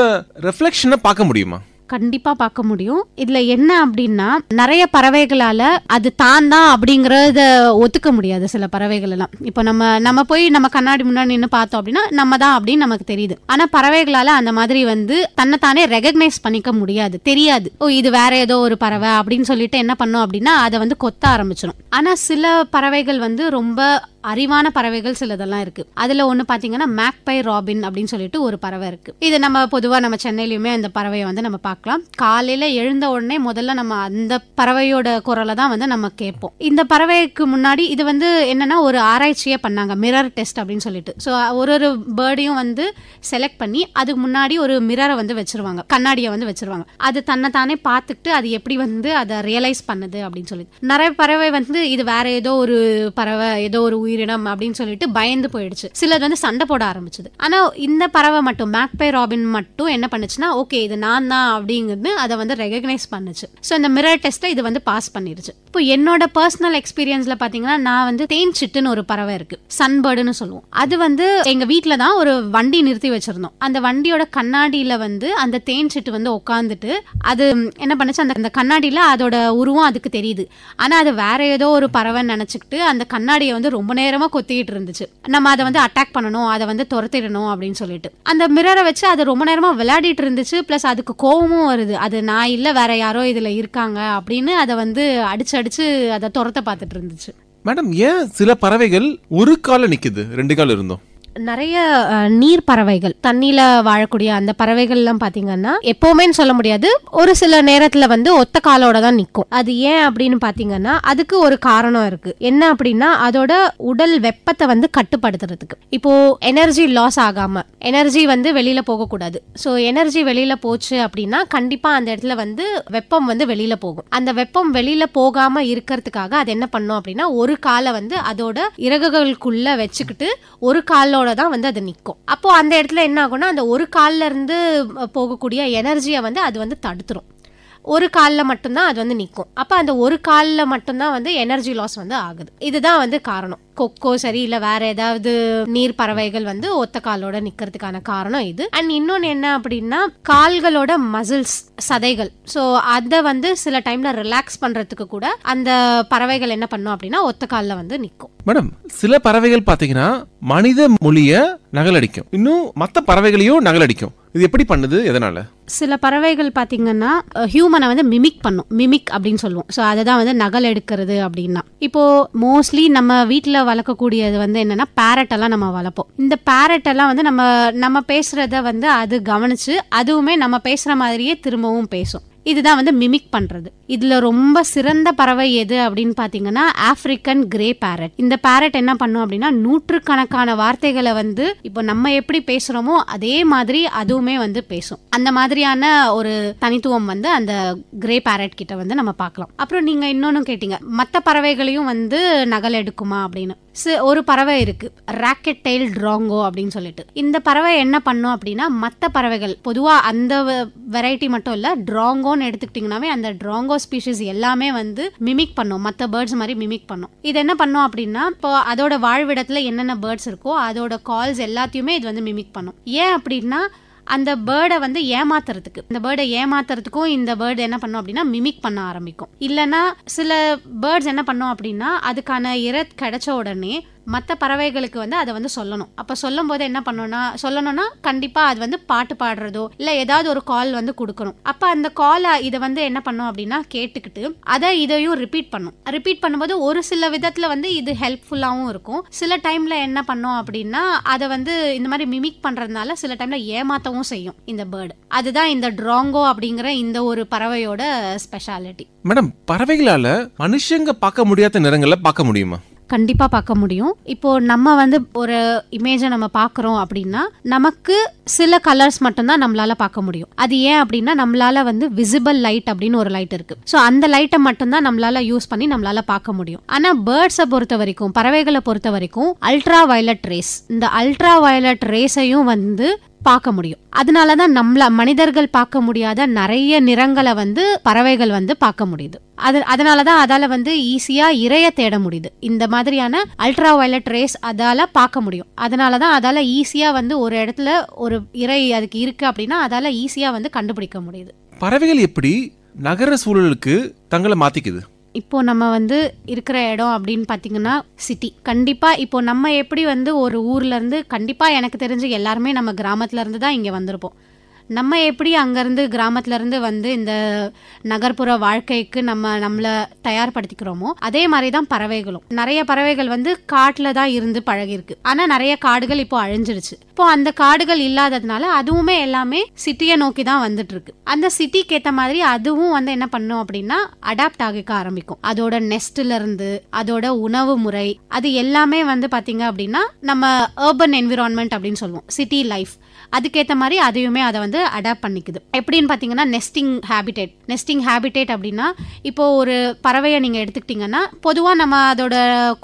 ரிஃப்ளெக்ஷனை பார்க்க முடியுமா? கண்டிப்பா பார்க்க முடியும். இதுல என்ன அப்படின்னா நிறைய பறவைகளால அது தான் அப்படிங்கறத ஒத்துக்க முடியாது. சில பறவைகள் எல்லாம் இப்போ நம்ம போய் நம்ம கண்ணாடி முன்னாடி நின்று பார்த்தோம் அப்படின்னா நம்ம தான் அப்படின்னு நமக்கு தெரியுது. ஆனா பறவைகளால அந்த மாதிரி வந்து தன்னைத்தானே ரெகக்னைஸ் பண்ணிக்க முடியாது, தெரியாது. ஓ இது வேற ஏதோ ஒரு பறவை அப்படின்னு சொல்லிட்டு என்ன பண்ணும் அப்படின்னா அதை வந்து கொத்த ஆரம்பிச்சிடும். ஆனா சில பறவைகள் வந்து ரொம்ப அறிவான பறவைகள் சிலதெல்லாம் இருக்கு. அதுல ஒண்ணு பாத்தீங்கன்னா மேக்பை ராபின் அப்படின்னு சொல்லிட்டு ஒரு பறவை இருக்கு. இது நம்ம பொதுவா நம்ம சென்னையிலுமே அந்த பறவையை வந்து நம்ம பார்க்கலாம். காலையில எழுந்த உடனே முதல்ல நம்ம அந்த பறவையோட குரலை தான் வந்து நம்ம கேட்போம். இந்த பறவைக்கு முன்னாடி இது வந்து என்னன்னா ஒரு ஆராய்ச்சியே பண்ணாங்க, மிரர் டெஸ்ட் அப்படின்னு சொல்லிட்டு. ஸோ ஒரு பேர்டையும் வந்து செலக்ட் பண்ணி அதுக்கு முன்னாடி ஒரு மிரரை வந்து வச்சிருவாங்க, கண்ணாடியை வந்து வச்சிருவாங்க. அது தன்னைத்தானே பார்த்துட்டு அது எப்படி வந்து அதை ரியலைஸ் பண்ணுது அப்படின்னு சொல்லி. நிறைய பறவை வந்து இது வேற ஏதோ ஒரு பறவை, ஏதோ ஒரு உயிரினம் அப்படின்னு சொல்லிட்டு பயந்து போயிடுச்சு. சிலது வந்து சண்டை போட ஆரம்பிச்சது. ஆனா இந்த பறவை மட்டும் மேக்பை ராபின் மட்டும் என்ன பண்ணுச்சுன்னா ஓகே இது நான் தான் அப்படிங்கிறது அதை வந்து ரெகக்னைஸ் பண்ணுச்சு. ஸோ இந்த மிரர் டெஸ்ட்டை இது வந்து பாஸ் பண்ணிருச்சு. இப்போ என்னோட பர்சனல் எக்ஸ்பீரியன்ஸ்ல பாத்தீங்கன்னா நான் வந்து தேன் சிட்டுன்னு ஒரு பறவை இருக்கு, சன்பேர்டுன்னு சொல்லுவோம். அது வந்து எங்க வீட்டுல தான் ஒரு வண்டி நிறுத்தி வச்சிருந்தோம். அந்த வண்டியோட கண்ணாடியில வந்து அந்த தேன் சிட்டு வந்து உட்காந்துட்டு அது என்ன பண்ணுச்சு, அந்த கண்ணாடியில அதோட உருவம் அதுக்கு தெரியுது. ஆனா அது வேற ஏதோ ஒரு பறவைன்னு நினைச்சுக்கிட்டு அந்த கண்ணாடியை வந்து ரொம்ப நேரமா கொத்திட்டு இருந்துச்சு. நம்ம அதை வந்து அட்டாக் பண்ணணும், அதை வந்து துரத்திடணும் அப்படின்னு சொல்லிட்டு அந்த மிரரை வச்சு அது ரொம்ப நேரமா விளையாடிட்டு இருந்துச்சு. பிளஸ் அதுக்கு கோவமும் வருது, அது நான் இல்ல வேற யாரோ இதுல இருக்காங்க அப்படின்னு அதை வந்து அடிச்சு அதை துரத்த பார்த்துட்டு இருந்துச்சு. மேடம், ஏன் சில பறவைகள் ஒரு கால நிக்குது, 2 கால் இருந்தோம்? நிறைய நீர் பறவைகள், தண்ணியில வாழக்கூடிய அந்த பறவைகள் எல்லாம் பாத்தீங்கன்னா எப்பவுமே சொல்ல முடியாது, ஒரு சில நேரத்துல வந்து ஒத்த காலோட தான் நிக்கும். அது ஏன் அப்படின்னு பாத்தீங்கன்னா அதுக்கு ஒரு காரணம் இருக்கு. என்ன அப்படின்னா அதோட உடல் வெப்பத்தை வந்து கட்டுப்படுத்துறதுக்கு. இப்போ எனர்ஜி லாஸ் ஆகாம, எனர்ஜி வந்து வெளியில போக கூடாது. சோ எனர்ஜி வெளியில போச்சு அப்படின்னா கண்டிப்பா அந்த இடத்துல வந்து வெப்பம் வந்து வெளியில போகும். அந்த வெப்பம் வெளியில போகாம இருக்கிறதுக்காக அது என்ன பண்ணும் அப்படின்னா ஒரு காலை வந்து அதோட இறகுகளுக்குள்ள வச்சுக்கிட்டு ஒரு காலோட தான் வந்து அது நிற்கும். அப்போ அந்த இடத்துல என்ன ஆகும்னா அந்த ஒரு கால்ல இருந்து போகக்கூடிய எனர்ஜியை வந்து அது வந்து தடுத்துரும். ஒரு காலில் மட்டும்தான் அது வந்து நிற்கும். அப்போ அந்த ஒரு காலில் மட்டும்தான் வந்து எனர்ஜி லாஸ் வந்து ஆகுது. இதுதான் வந்து காரணம். கொக்கோ சரி இல்லை வேற ஏதாவது நீர் பறவைகள் வந்து ஒத்த காலோட நிக்கிறதுக்கான காரணம் இது. அண்ட் இன்னொன்னு என்ன அப்படின்னா கால்களோட மசில்ஸ், சதைகள், ஸோ அதை வந்து சில டைம்ல ரிலாக்ஸ் பண்றதுக்கு கூட அந்த பறவைகள் என்ன பண்ணும் அப்படின்னா ஒத்த காலில் வந்து நிற்கும். மேடம், சில பறவைகள் பாத்தீங்கன்னா மனித மொழிய நகலடிக்கும், இன்னும் மற்ற பறவைகளையும் நகலடிக்கும். இது எப்படி பண்ணுது, எதனால? சில பறவைகள் பாத்தீங்கன்னா ஹியூமனை வந்து மிமிக் பண்ணும், மிமிக் அப்படின்னு சொல்லுவோம். ஸோ அதை தான் வந்து நகல் எடுக்கிறது அப்படின்னா. இப்போ மோஸ்ட்லி நம்ம வீட்டில் வளர்க்கக்கூடியது வந்து என்னன்னா பேரட் எல்லாம் நம்ம வளர்ப்போம். இந்த பேரட் எல்லாம் வந்து நம்ம பேசுறத வந்து அது கவனிச்சு அதுவுமே நம்ம பேசுற மாதிரியே திரும்பவும் பேசும். இதுதான் வந்து மிமிக் பண்றது. இதுல ரொம்ப சிறந்த பறவை எது அப்படின்னு பாத்தீங்கன்னா ஆப்பிரிக்கன் கிரே பேரட். இந்த பேரட் என்ன பண்ணும் அப்படின்னா நூற்றுக்கணக்கான வார்த்தைகளை வந்து இப்போ நம்ம எப்படி பேசுறோமோ அதே மாதிரி அதுவுமே வந்து பேசும். அந்த மாதிரியான ஒரு தனித்துவம் வந்து அந்த கிரே பேரட் கிட்ட வந்து நம்ம பார்க்கலாம். அப்புறம் நீங்க இன்னொன்னு கேட்டீங்க, மற்ற பறவைகளையும் வந்து நகல் எடுக்குமா அப்படின்னு. ஒரு பறவை இருக்கு, ராக்கெட் டெயில் ட்ராங்கோ அப்படின்னு சொல்லிட்டு. இந்த பறவை என்ன பண்ணும் அப்படின்னா மற்ற பறவைகள் பொதுவா அந்த வெரைட்டி மட்டும் இல்ல, ட்ராங்கோன்னு எடுத்துக்கிட்டீங்கன்னாவே அந்த ட்ராங்கோ ஸ்பீஷிஸ் எல்லாமே வந்து மிமிக் பண்ணும், மற்ற பேர்ட்ஸ் மாதிரி மிமிக் பண்ணும். இது என்ன பண்ணும் அப்படின்னா இப்போ அதோட வாழ்விடத்துல என்னென்ன பேர்ட்ஸ் இருக்கோ அதோட கால்ஸ் எல்லாத்தையுமே இது வந்து மிமிக் பண்ணும். ஏன் அப்படின்னா அந்த பேர்டை வந்து ஏமாத்துறதுக்கு, இந்த பேர்டை ஏமாத்துறதுக்கும் இந்த பேர்டு என்ன பண்ணும் அப்படின்னா மிமிக் பண்ண ஆரம்பிக்கும். இல்லைன்னா சில பேர்ட்ஸ் என்ன பண்ணும் அப்படின்னா அதுக்கான இரை கிடைச்ச உடனே மற்ற பறவைகளுக்கு வந்து அதை வந்து சொல்லணும். அப்போ சொல்லும் போது என்ன சொல்லணும்னா கண்டிப்பா அது வந்து பாட்டு பாடுறதோ இல்லை ஏதாவது ஒரு கால் வந்து கொடுக்கணும். அப்போ அந்த காலை இதை வந்து என்ன பண்ணும் அப்படின்னா கேட்டுக்கிட்டு அதை இதையும் ரிப்பீட் பண்ணும். ரிப்பீட் பண்ணும்போது ஒரு சில விதத்துல வந்து இது ஹெல்ப்ஃபுல்லாகவும் இருக்கும். சில டைம்ல என்ன பண்ணும் அப்படின்னா அதை வந்து இந்த மாதிரி மிமிக் பண்றதுனால சில டைம்ல ஏமாத்தவும் செய்யும் இந்த பேர்டு. அதுதான் இந்த ட்ராங்கோ அப்படிங்கிற இந்த ஒரு பறவையோட ஸ்பெஷாலிட்டி. மேடம், பறவைகளால மனுஷங்க பார்க்க முடியாத நிறங்களை பார்க்க முடியுமா? கண்டிப்பா பார்க்க முடியும். இப்போ நம்ம வந்து ஒரு இமேஜை நம்ம பார்க்கறோம் அப்படின்னா நமக்கு சில கலர்ஸ் மட்டும்தான் நம்மளால பார்க்க முடியும். அது ஏன் அப்படின்னா நம்மளால வந்து விசிபிள் லைட் அப்படின்னு ஒரு லைட் இருக்கு. ஸோ அந்த லைட்டை மட்டும்தான் நம்மளால யூஸ் பண்ணி நம்மளால பார்க்க முடியும். ஆனா பேர்ட்ஸை பொறுத்த வரைக்கும், பறவைகளை பொறுத்த வரைக்கும் அல்ட்ரா வயலட் ரேஸ், இந்த அல்ட்ரா வயலட் ரேஸையும் வந்து பார்க்க முடியும். அதனாலதான் மனிதர்கள் பார்க்க முடியாத நிறைய நிறங்களை வந்து பறவைகள் வந்து பார்க்க முடியுது. அதனாலதான் அதால வந்து ஈஸியா இரைய தேட முடியுது. இந்த மாதிரியான அல்ட்ரா வயலட் ரேஸ் அதால பார்க்க முடியும். அதனாலதான் அதால ஈஸியா வந்து ஒரு இடத்துல ஒரு இரை அதுக்கு இருக்கு அப்படின்னா அதால ஈஸியா வந்து கண்டுபிடிக்க முடியுது. பறவைகள் எப்படி நகர சூழலுக்கு தங்களை மாத்திக்குது? இப்போ நம்ம வந்து இருக்கிற இடம் அப்படின்னு பாத்தீங்கன்னா சிட்டி. கண்டிப்பா இப்போ நம்ம எப்படி வந்து ஒரு ஊர்ல இருந்து, கண்டிப்பா எனக்கு தெரிஞ்சு எல்லாருமே நம்ம கிராமத்துல இருந்து தான் இங்க வந்திருப்போம். நம்ம எப்படி அங்கேருந்து கிராமத்துலேருந்து வந்து இந்த நகர்ப்புற வாழ்க்கைக்கு நம்மளை தயார்படுத்திக்கிறோமோ அதே மாதிரி தான் பறவைகளும். நிறைய பறவைகள் வந்து காட்டில் தான் இருந்து பழகிருக்கு. ஆனால் நிறைய காடுகள் இப்போ அழிஞ்சிருச்சு. இப்போ அந்த காடுகள் இல்லாததுனால அதுவுமே எல்லாமே சிட்டியை நோக்கி தான் வந்துட்டு இருக்கு. அந்த சிட்டிக்கு ஏற்ற மாதிரி அதுவும் வந்து என்ன பண்ணும் அப்படின்னா அடாப்ட் ஆகிக்க ஆரம்பிக்கும். அதோட நெஸ்ட்ல இருந்து அதோட உணவு முறை அது எல்லாமே வந்து பாத்தீங்க அப்படின்னா நம்ம அர்பன் என்விரான்மெண்ட் அப்படின்னு சொல்லுவோம், சிட்டி லைஃப், அதுக்கேற்ற மாதிரி அதையுமே அதை வந்து அடாப்ட் பண்ணிக்குது. எப்படின்னு பார்த்தீங்கன்னா நெஸ்டிங் ஹேபிடேட் அப்படின்னா இப்போ ஒரு பறவையை நீங்கள் எடுத்துக்கிட்டிங்கன்னா பொதுவாக நம்ம அதோட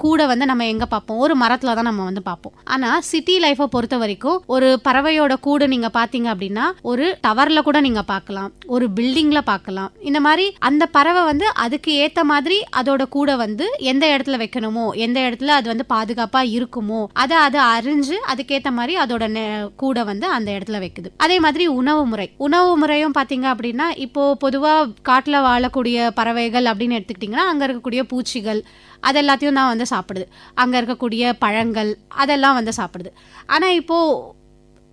கூடை வந்து நம்ம எங்கே பார்ப்போம், ஒரு மரத்தில் தான் நம்ம வந்து பார்ப்போம். ஆனால் சிட்டி லைஃப்பை பொறுத்த வரைக்கும் ஒரு பறவையோட கூடு நீங்கள் பார்த்தீங்க அப்படின்னா ஒரு டவரில் கூட நீங்கள் பார்க்கலாம், ஒரு பில்டிங்கில் பார்க்கலாம். இந்த மாதிரி அந்த பறவை வந்து அதுக்கு ஏற்ற மாதிரி அதோட கூடை வந்து எந்த இடத்துல வைக்கணுமோ, எந்த இடத்துல அது வந்து பாதுகாப்பாக இருக்குமோ அதை அறிஞ்சு அதுக்கேற்ற மாதிரி அதோட கூடை வந்து அந்த இடத்துல வைக்குது. அதே மாதிரி உணவு முறையும் பாத்தீங்க அப்படின்னா இப்போ பொதுவா காட்டுல வாழக்கூடிய பறவைகள் அப்படின்னு எடுத்துக்கிட்டீங்கன்னா அங்க இருக்கக்கூடிய பூச்சிகள் அதெல்லாத்தையும் தான் வந்து சாப்பிடுது, அங்க இருக்கக்கூடிய பழங்கள் அதெல்லாம் வந்து சாப்பிடுது. ஆனா இப்போ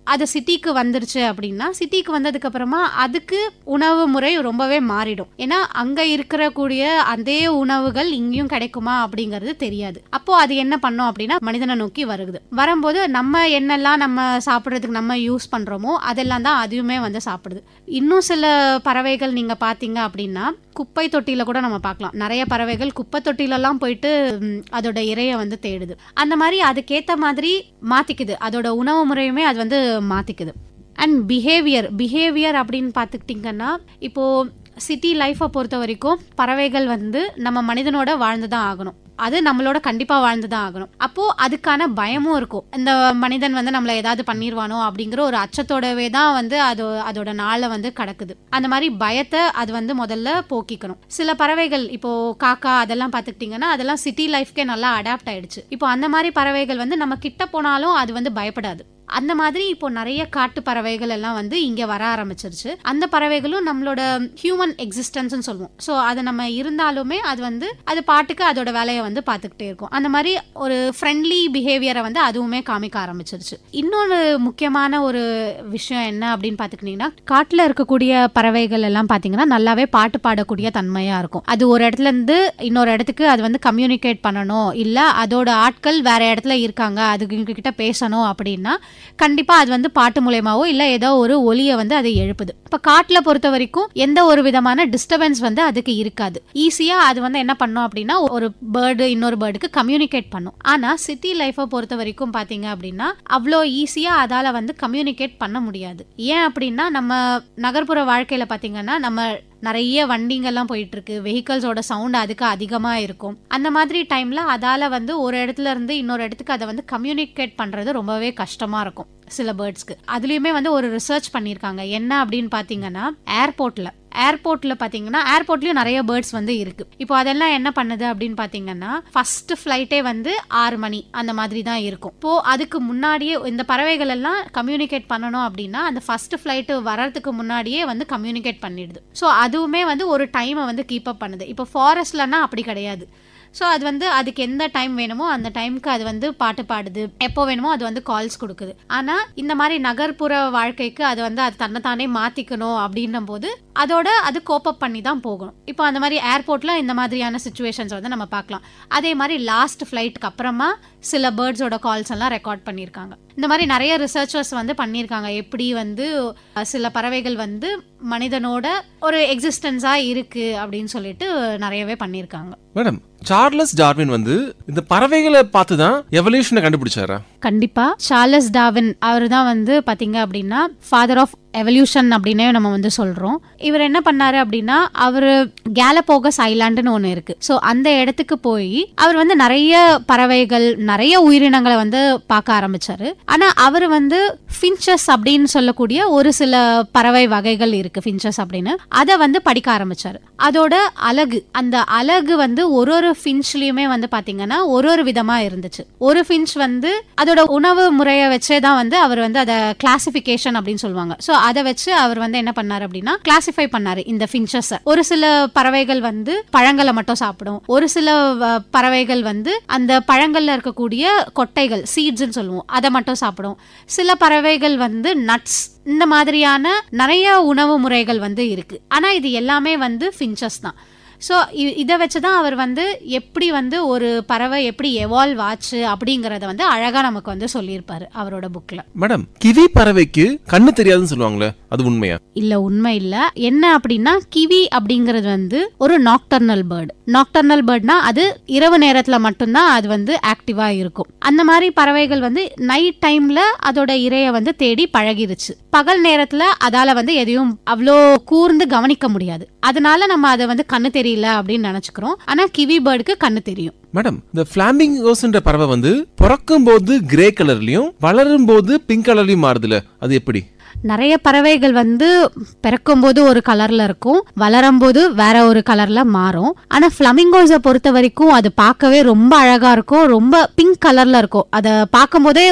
அது சிட்டிக்கு வந்துருச்சு அப்படின்னா சிட்டிக்கு வந்ததுக்கு அப்புறமா அதுக்கு உணவு முறை ரொம்பவே மாறிடும். ஏன்னா அங்க இருக்கக்கூடிய அதே உணவுகள் இங்கேயும் கிடைக்குமா அப்படிங்கிறது தெரியாது. அப்போ அது என்ன பண்ணும் அப்படின்னா மனிதனை நோக்கி வரும்போது நம்ம என்னெல்லாம் நம்ம சாப்பிட்றதுக்கு நம்ம யூஸ் பண்றோமோ அதெல்லாம் தான் அதுவுமே வந்து சாப்பிடுது. இன்னும் சில பறவைகள் நீங்க பாத்தீங்க அப்படின்னா குப்பை தொட்டியில கூட நம்ம பார்க்கலாம். நிறைய பறவைகள் குப்பை தொட்டிலெல்லாம் போயிட்டு அதோட இரைய வந்து தேடுது. அந்த மாதிரி அதுக்கேத்த மாதிரி மாத்திக்குது, அதோட உணவு முறையுமே அது வந்து மாத்திக்குது. அண்ட் பிஹேவியர் அப்படின்னு பார்த்துக்கிட்டிங்கன்னா இப்போ சிட்டி லைஃப்பை பொறுத்த வரைக்கும் பறவைகள் வந்து நம்ம மனிதனோட வாழ்ந்துதான் ஆகணும், அது நம்மளோட கண்டிப்பா வாழ்ந்துதான் ஆகணும். அப்போ அதுக்கான பயமும் இருக்கும், இந்த மனிதன் வந்து நம்மள ஏதாவது பண்ணிடுவானோ அப்படிங்கிற ஒரு அச்சத்தோடவே தான் வந்து அதோட நாளை வந்து கடக்குது. அந்த மாதிரி பயத்தை அது வந்து முதல்ல போக்கிக்கணும். சில பறவைகள் இப்போ காக்கா அதெல்லாம் பார்த்துக்கிட்டிங்கன்னா அதெல்லாம் சிட்டி லைஃப்கே நல்லா அடாப்ட் ஆயிடுச்சு. இப்போ அந்த மாதிரி பறவைகள் வந்து நம்ம கிட்ட போனாலும் அது வந்து பயப்படாது. அந்த மாதிரி இப்போ நிறைய காட்டு பறவைகள் எல்லாம் வந்து இங்க வர ஆரம்பிச்சிருச்சு. அந்த பறவைகளும் நம்மளோட ஹியூமன் எக்ஸிஸ்டன்ஸ் சொல்லுவோம். ஸோ அது நம்ம இருந்தாலுமே அது வந்து அது பாட்டுக்கு அதோட வேலையை வந்து பார்த்துக்கிட்டே இருக்கும். அந்த மாதிரி ஒரு ஃப்ரெண்ட்லி பிஹேவியரை வந்து அதுவுமே காமிக்க ஆரம்பிச்சிருச்சு. இன்னொரு முக்கியமான ஒரு விஷயம் என்ன அப்படின்னு பார்த்துக்கிட்டீங்கன்னா காட்டுல இருக்கக்கூடிய பறவைகள் எல்லாம் பார்த்தீங்கன்னா நல்லாவே பாட்டு பாடக்கூடிய தன்மையா இருக்கும். அது ஒரு இடத்துல இருந்து இன்னொரு இடத்துக்கு அது வந்து கம்யூனிகேட் பண்ணணும், இல்ல அதோட ஆட்கள் வேற இடத்துல இருக்காங்க அதுக்கு கிட்ட பேசணும் அப்படின்னா கண்டிப்பா அது வந்து பாட்டு மூலமாவோ இல்ல ஏதோ ஒரு ஒலியை வந்து அதை எழுப்புது. இப்ப காட்டுல பொறுத்த வரைக்கும் எந்த ஒரு விதமான டிஸ்டர்பன்ஸ் வந்து அதுக்கு இருக்காது. ஈஸியா அது வந்து என்ன பண்ணும் அப்படின்னா ஒரு பேர்டு இன்னொரு பேர்டுக்கு கம்யூனிகேட் பண்ணும். ஆனா சிட்டி லைஃபை பொறுத்த வரைக்கும் பாத்தீங்க அப்படின்னா அவ்வளோ ஈஸியா அதால வந்து கம்யூனிகேட் பண்ண முடியாது. ஏன் அப்படின்னா நம்ம நகர்ப்புற வாழ்க்கையில பாத்தீங்கன்னா நம்ம நிறைய வண்டிங்கெல்லாம் போயிட்டு இருக்கு, வெஹிக்கல்ஸோட சவுண்ட் அதுக்கு அதிகமா இருக்கும். அந்த மாதிரி டைம்ல அதால வந்து ஒரு இடத்துல இருந்து இன்னொரு இடத்துக்கு அதை வந்து கம்யூனிகேட் பண்றது ரொம்பவே கஷ்டமா இருக்கும் சில பேர்ட்ஸ்க்கு. அதுலயுமே வந்து ஒரு ரிசர்ச் பண்ணிருக்காங்க. என்ன அப்படின்னு பாத்தீங்கன்னா ஏர்போர்ட்ல பாத்தீங்கன்னா ஏர்போர்ட்லயும் நிறைய பேர்ட்ஸ் வந்து இருக்கு. இப்போ அதெல்லாம் என்ன பண்ணுது அப்படின்னு பாத்தீங்கன்னா ஃபர்ஸ்ட் ஃபிளைட்டே வந்து 6 மணி அந்த மாதிரி தான் இருக்கும். இப்போ அதுக்கு முன்னாடியே இந்த பறவைகள் எல்லாம் கம்யூனிகேட் பண்ணணும் அப்படின்னா அந்த ஃபர்ஸ்ட் ஃபிளைட் வர்றதுக்கு முன்னாடியே வந்து கம்யூனிகேட் பண்ணிடுது. ஸோ அதுவுமே வந்து ஒரு டைமை வந்து கீப் அப் பண்ணுது. இப்போ ஃபாரஸ்ட்லன்னா அப்படி கிடையாது. ஸோ அது வந்து அதுக்கு எந்த டைம் வேணுமோ அந்த டைமுக்கு அது வந்து பாட்டு பாடுது, எப்போ வேணுமோ அது வந்து கால்ஸ் கொடுக்குது. ஆனால் இந்த மாதிரி நகர்ப்புற வாழ்க்கைக்கு அது வந்து அது தன்னைத்தானே மாற்றிக்கணும் அப்படின்னும் போது அதோட அது கோப்பப் பண்ணி தான் போகணும். இப்போ அந்த மாதிரி ஏர்போர்ட்டில் இந்த மாதிரியான சுச்சுவேஷன்ஸ் வந்து நம்ம பார்க்கலாம். அதே மாதிரி லாஸ்ட் ஃப்ளைட்டுக்கு அப்புறமா சில பேர்ட்ஸோட கால்ஸ் எல்லாம் ரெக்கார்ட் பண்ணியிருக்காங்க. இந்த மாதிரி நிறைய ரிசர்ச்சர்ஸ் வந்து பண்ணியிருக்காங்க எப்படி வந்து சில பறவைகள் வந்து மனிதனோட ஒரு எக்ஸிஸ்டன்ஸா இருக்கு அப்படின்னு சொல்லிட்டு நிறையவே பண்ணியிருக்காங்க. மேடம், சார்லஸ் டார்வின் வந்து இந்த பறவைகளை பார்த்து தான் எவல்யூஷனை கண்டுபிடிச்சாரா? கண்டிப்பா. சார்லஸ் டார்வின் அவர் தான் வந்து பாத்தீங்க அப்படின்னா ஃபாதர் ஆஃப் எவல்யூஷன் அப்படின்னே நம்ம வந்து சொல்றோம். இவர் என்ன பண்ணாரு அப்படின்னா அவர் கேலபோகஸ் ஐலாண்டுன்னு ஒண்ணு இருக்கு. ஸோ அந்த இடத்துக்கு போய் அவர் வந்து நிறைய பறவைகள் நிறைய உயிரினங்களை வந்து பார்க்க ஆரம்பிச்சாரு. ஆனா அவர் வந்து ஃபின்ச்சஸ் அப்படின்னு சொல்லக்கூடிய ஒரு சில பறவை வகைகள் இருக்கு, ஃபின்ச்சஸ் அப்படின்னு, அதை வந்து படிக்க ஆரம்பிச்சாரு. அதோட அந்த அலகு வந்து ஒரு ஃபின்ச்லயுமே வந்து பாத்தீங்கன்னா ஒரு விதமா இருந்துச்சு. ஒரு ஃபின்ச் வந்து அதோட உணவு முறையை வச்சே தான் வந்து அவர் வந்து அதை கிளாசிபிகேஷன் அப்படின்னு சொல்லுவாங்க. ஸோ அதை வச்சு அவர் வந்து என்ன பண்ணாரு அப்படின்னா கிளாசிஃபை பண்ணாரு இந்த ஃபின்ச்சஸ். ஒரு சில பறவைகள் வந்து பழங்களை மட்டும் சாப்பிடும், ஒரு சில பறவைகள் வந்து அந்த பழங்கள்ல இருக்கக்கூடிய கொட்டைகள் சீட்ஸ்ன்னு சொல்லுவோம் அதை மட்டும் சாப்பிடும். சில பறவைகள் வந்து நட்ஸ், இந்த மாதிரியான நிறைய உணவு முறைகள் வந்து இருக்கு. ஆனா இது எல்லாமே வந்து ஃபின்ச்சஸ் தான். ஸோ இதை வச்சுதான் அவர் வந்து எப்படி வந்து ஒரு பறவை எப்படி எவால்வ் ஆச்சு அப்படிங்கறத வந்து அழகா நமக்கு வந்து சொல்லியிருப்பாரு அவரோட புக்ல. மேடம், கிவி பறவைக்கு கண்ணு தெரியாதுன்னு சொல்லுவாங்களே, அது உண்மையா? இல்ல, உண்மை இல்ல. என்ன அப்படின்னா கிவி அப்படிங்கிறது வந்து ஒரு நாக்டர்னல் பேர்டு. நாக்டர்னல் பேர்ட்னா அது இரவு நேரத்துல மட்டும்தான் அது வந்து ஆக்டிவா இருக்கும். அந்த மாதிரி பறவைகள் வந்து நைட் டைம்ல அதோட இரைய வந்து தேடி பழகிருச்சு. பகல் நேரத்துல அதால வந்து எதையும் அவ்வளோ கூர்ந்து கவனிக்க முடியாது. அதனால நம்ம அதை வந்து கண்ணு தெரியல அப்படின்னு நினைச்சுக்கிறோம். ஆனா கிவி பேர்டுக்கு கண்ணு தெரியும். மேடம், இந்த பிளாமிங்கோஸ்ன்ற பறவை வந்து பிறக்கும் போது கிரே கலர்லயும் வளரும் போது பிங்க் கலர்லயும் மாறுதுல, அது எப்படி? நிறைய பறவைகள் வந்து பிறக்கும் போது ஒரு கலர்ல இருக்கும், வளரும் போது வேற ஒரு கலர்ல மாறும். ஆனா பிளமிங்கோஸை பொறுத்த வரைக்கும் அது பார்க்கவே ரொம்ப அழகா இருக்கும், ரொம்ப பிங்க் கலர்ல இருக்கும். அதை பார்க்கும் போதே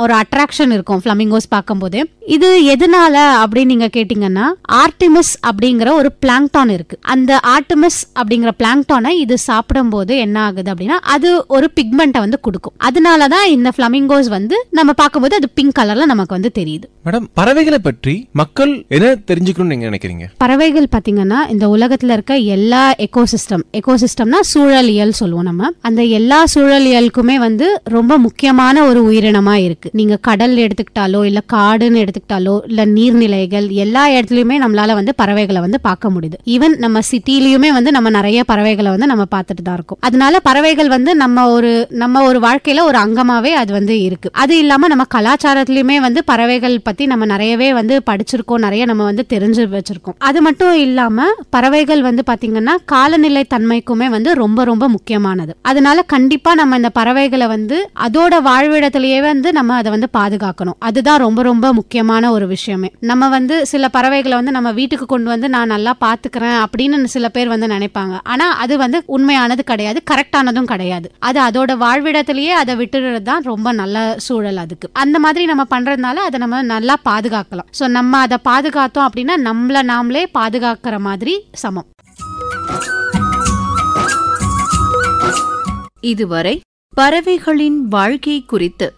ஒரு அட்ராக்ஷன் இருக்கும் பிளமிங்கோஸ் பார்க்கும் போதே. இது எதனால அப்படின்னு நீங்க கேட்டீங்கன்னா, ஆர்டிமிஸ் அப்படிங்கிற ஒரு பிளாங்டான் இருக்கு. அந்த ஆர்டிமிஸ் அப்படிங்கிற பிளாங்டானை இது சாப்பிடும் போது என்ன ஆகுது அப்படின்னா அது ஒரு பிக்மெண்ட்டை வந்து கொடுக்கும். அதனாலதான் இந்த பிளமிங்கோஸ் வந்து நம்ம பார்க்கும்போது அது பிங்க் கலர்ல நமக்கு வந்து தெரியுது. மேடம், பறவைகளை பற்றி மக்கள் என்ன தெரிஞ்சுக்கணும்னு நீங்க நினைக்கிறீங்க? பறவைகள் பாத்தீங்கன்னா இந்த உலகத்துல இருக்க எல்லா எக்கோசிஸ்டம்னா சூழலியல் சொல்லுவோம் நம்ம. அந்த எல்லா சூழலியலுக்குமே வந்து ரொம்ப முக்கியமான ஒரு உயிரினமா இருக்கு. நீங்க கடல் எடுத்துக்கிட்டாலோ இல்ல காடுன்னு எடுத்துக்கிட்டாலோ இல்ல நீர்நிலைகள் எல்லா இடத்துலயுமே நம்மளால வந்து பறவைகளை வந்து பார்க்க முடியுது. ஈவன் நம்ம சிட்டிலயுமே வந்து நம்ம நிறைய பறவைகளை வந்து நம்ம பார்த்துட்டு தான் இருக்கோம். அதனால பறவைகள் வந்து நம்ம ஒரு வாழ்க்கையில ஒரு அங்கமாவே அது வந்து இருக்கு. அது இல்லாம நம்ம கலாச்சாரத்திலயுமே வந்து பறவைகள் பத்தி நம்ம நிறையவே வந்து படிச்சிருக்கோம், நிறைய நம்ம வந்து தெரிஞ்சு வச்சிருக்கோம். அது மட்டும் இல்லாம பறவைகள் வந்து பாத்தீங்கன்னா காலநிலை தன்மைக்குமே வந்து ரொம்ப ரொம்ப முக்கியமானது. அதனால கண்டிப்பா நம்ம இந்த பறவைகளை வந்து அதோட வாழ்விடத்திலேயே வந்து நம்ம அதை வந்து பாதுகாக்கணும். அதுதான் ரொம்ப ரொம்ப முக்கியமான ஒரு விஷயமே. நம்ம வந்து சில பறவைகளை வந்து நம்ம வீட்டுக்கு கொண்டு வந்து நான் நல்லா பாத்துக்கிறேன் அப்படின்னு சில பேர் வந்து நினைப்பாங்க. ஆனா அது வந்து உண்மையானது கிடையாது, கரெக்டானதும் கிடையாது. அது அதோட வாழ்விடத்திலேயே அதை விட்டுறது தான் ரொம்ப நல்ல சூழல். அதுக்கு அந்த மாதிரி நம்ம பண்றதுனால அதை நம்ம நல்லா பாதுகாக்கலாம். சோ நம்ம அதை பாதுகாத்தோம் அப்படின்னா நம்மள நாமளே பாதுகாக்கிற மாதிரி சமம். இதுவரை பறவைகளின் வாழ்க்கை குறித்து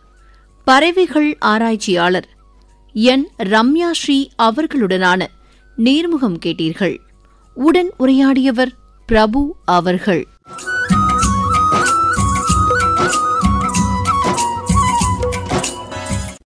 பறவைகள் ஆராய்ச்சியாளர் என் ரம்யா ஸ்ரீ அவர்களுடனான நேர்முகம் கேட்டீர்கள். உடன் உரையாடியவர் பிரபு அவர்கள்.